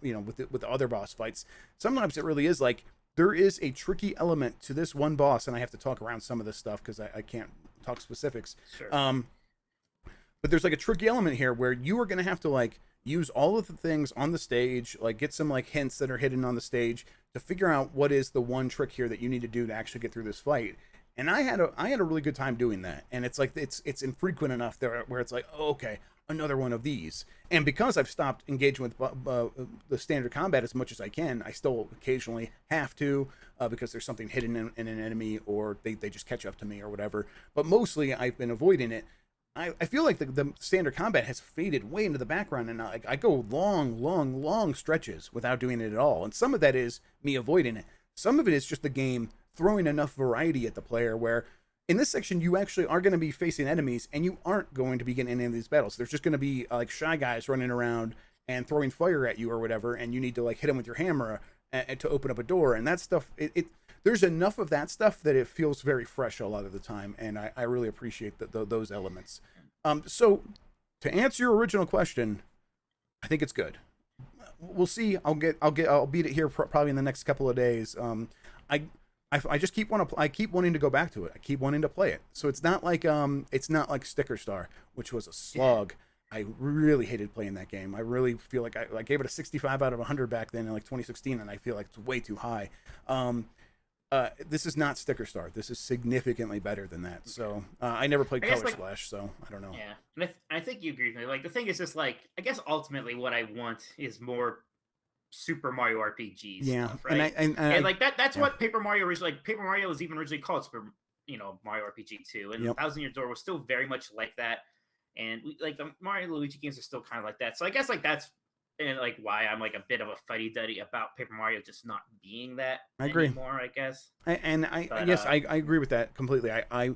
you know, with the other boss fights. Sometimes it really is like there is a tricky element to this one boss, and I have to talk around some of this stuff because I can't talk specifics. Sure. But there's like a tricky element here where you are going to have to like use all of the things on the stage, like get some like hints that are hidden on the stage to figure out what is the one trick here that you need to do to actually get through this fight. And I had a really good time doing that. And it's like, it's infrequent enough there where it's like, oh, okay, another one of these. And because I've stopped engaging with the standard combat as much as I can, I still occasionally have to, because there's something hidden in an enemy, or they just catch up to me or whatever. But mostly I've been avoiding it. I feel like the standard combat has faded way into the background, and I go long stretches without doing it at all. And some of that is me avoiding it. Some of it is just the game throwing enough variety at the player where in this section you actually are going to be facing enemies and you aren't going to be getting any of these battles. There's just going to be like shy guys running around and throwing fire at you or whatever, and you need to like hit them with your hammer to open up a door. And that stuff, there's enough of that stuff that it feels very fresh a lot of the time, and I really appreciate those elements. So to answer your original question, I think it's good. We'll see. I'll beat it here probably in the next couple of days. I just keep wanting to go back to it. I keep wanting to play it. So it's not like Sticker Star, which was a slog. I really hated playing that game. I really feel like I gave it a 65 out of 100 back then in like 2016, and I feel like it's way too high. This is not Sticker Star. This is significantly better than that. So I never played Color Splash, so I don't know. Yeah, and I think you agree with me. Like, the thing is just like, I guess ultimately what I want is more Super Mario RPGs. Yeah, stuff, right? And like that's what Paper Mario originally, like Paper Mario was even originally called Super, Mario RPG 2, and Thousand Year Door was still very much like that. And like the Mario and Luigi games are still kind of like that. So I guess like that's like why I'm like a bit of a fuddy-duddy about Paper Mario just not being that anymore, I guess. I agree with that completely. I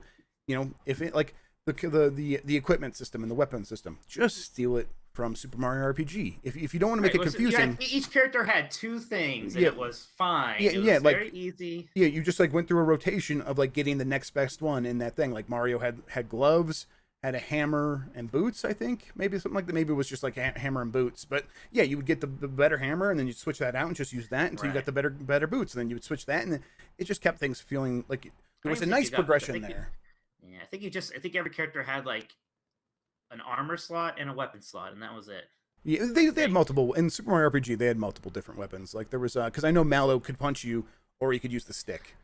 if it like the equipment system and the weapon system, just steal it from Super Mario RPG. If you don't want to make it confusing, each character had two things, and it was fine. Yeah, it was very easy. Yeah, you just like went through a rotation of like getting the next best one in that thing. Like Mario had gloves, had a hammer and boots, I think, maybe something like that. Maybe it was just like hammer and boots. But yeah, you would get the better hammer, and then you'd switch that out and just use that until you got the better boots, and then you would switch that, and then it just kept things feeling like there was a nice progression there. I think every character had like an armor slot and a weapon slot, and that was it. Yeah, they had multiple in Super Mario RPG. They had multiple different weapons. Like there was because I know Mallow could punch you, or he could use the stick.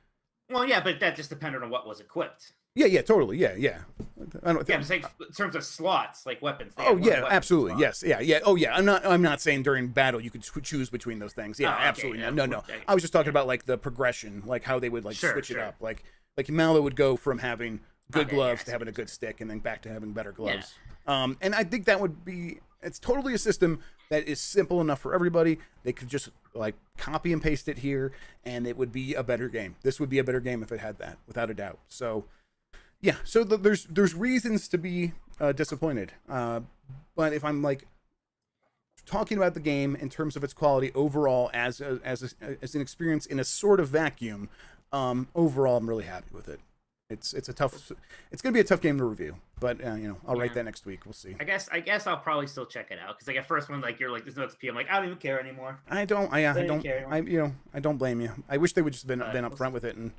Well, yeah, but that just depended on what was equipped. Yeah, totally. Yeah. I'm saying in terms of slots, like weapons. Oh yeah, absolutely. Slot. Yes, yeah. Oh yeah. I'm not saying during battle you could choose between those things. Yeah, absolutely. Yeah. No. Okay. I was just talking about like the progression, like how they would like switch it up. Like Mallow would go from having good Okay, gloves yeah, to having a good stick, and then back to having better Yeah. gloves. And I think that would be, it's totally a system that is simple enough for everybody. They could just like copy and paste it here, and it would be a better game. This would be a better game if it had that, without a doubt. So yeah, so there's reasons to be disappointed. But if I'm like talking about the game in terms of its quality overall as an experience in a sort of vacuum, overall I'm really happy with it. It's gonna be a tough game to review, but I'll write that next week. We'll see. I guess I'll probably still check it out because like at first when like you're like there's no XP, I'm like I don't even care anymore. I don't blame you. I wish they would just been upfront with it, and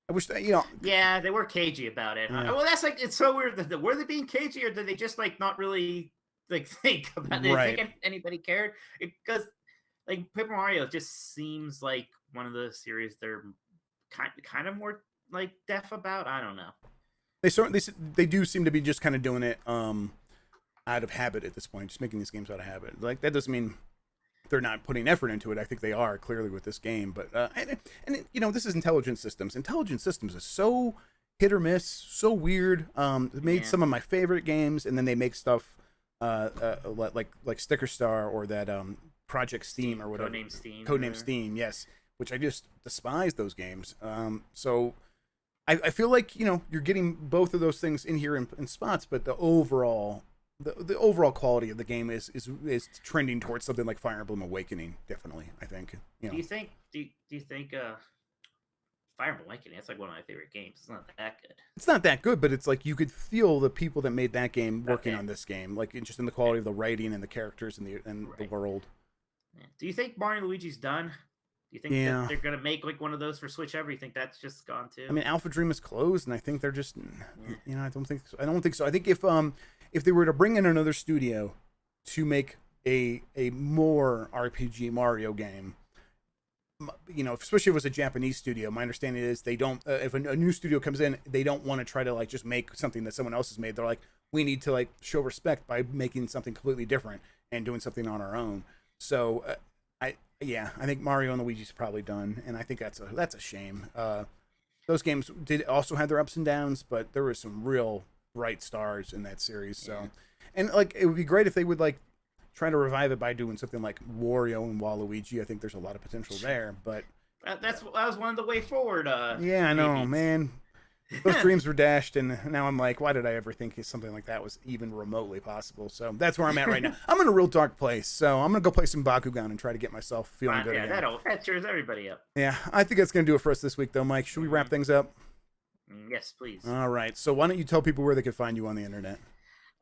I wish that Yeah, they were cagey about it. Yeah. Well, that's like it's so weird. Were they being cagey or did they just like not really like think about it? Right. Think anybody cared? Because like Paper Mario just seems like one of the series they're kind of more like deaf about. I don't know. They do seem to be just kind of doing it out of habit at this point, just making these games out of habit. Like that doesn't mean they're not putting effort into it. I think they are clearly with this game, but this is Intelligent Systems. Intelligent Systems is so hit or miss, so weird. They made some of my favorite games, and then they make stuff like Sticker Star or that Project Steam or whatever. Codename Steam, yes. Which I just despise those games. So I feel like you're getting both of those things in here in spots, but the overall quality of the game is trending towards something like Fire Emblem Awakening. Definitely, I think. Do you think Fire Emblem Awakening? That's like one of my favorite games. It's not that good. It's not that good, but it's like you could feel the people that made that game working on this game, like just in the quality of the writing and the characters and the world. Yeah. Do you think Mario and Luigi's done? Do you think that they're gonna make like one of those for Switch ever? You think that's just gone too? I mean, Alpha Dream is closed, and I think they're just, I don't think so. I think if they were to bring in another studio to make a more RPG Mario game, especially if it was a Japanese studio, my understanding is they don't. If a new studio comes in, they don't want to try to like just make something that someone else has made. They're like, we need to like show respect by making something completely different and doing something on our own. So. I think Mario and Luigi's probably done, and I think that's a shame. Those games did also have their ups and downs, but there were some real bright stars in that series. So, and like it would be great if they would like try to revive it by doing something like Wario and Waluigi. I think there's a lot of potential there, but that was one of the way forward. Yeah, I know, man. Those dreams were dashed, and now I'm like, why did I ever think something like that was even remotely possible? So that's where I'm at right now. I'm in a real dark place, so I'm gonna go play some Bakugan and try to get myself feeling good again. That cheers everybody up. Yeah, I think that's gonna do it for us this week, though, Mike. Should we wrap things up? Yes, please. All right. So why don't you tell people where they can find you on the internet?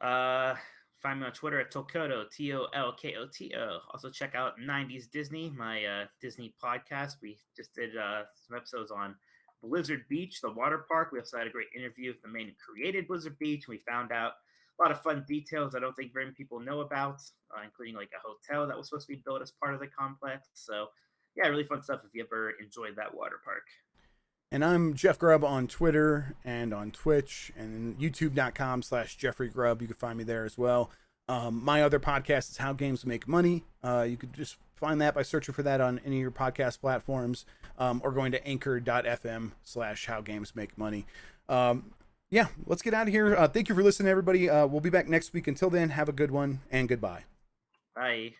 Find me on Twitter at Tolkoto, TOLKOTO. Also check out 90s Disney, my Disney podcast. We just did some episodes on Blizzard Beach, the water park. We also had a great interview with the man who created Blizzard Beach. We found out a lot of fun details I don't think very many people know about, including like a hotel that was supposed to be built as part of the complex. So yeah, really fun stuff if you ever enjoyed that water park. And I'm Jeff Grubb on Twitter and on Twitch and youtube.com/Jeffrey Grubb. You can find me there as well. My other podcast is How Games Make Money. You could just find that by searching for that on any of your podcast platforms, or going to anchor.fm/How Games Make Money. Yeah, let's get out of here. Thank you for listening, everybody. We'll be back next week. Until then, have a good one and goodbye. Bye.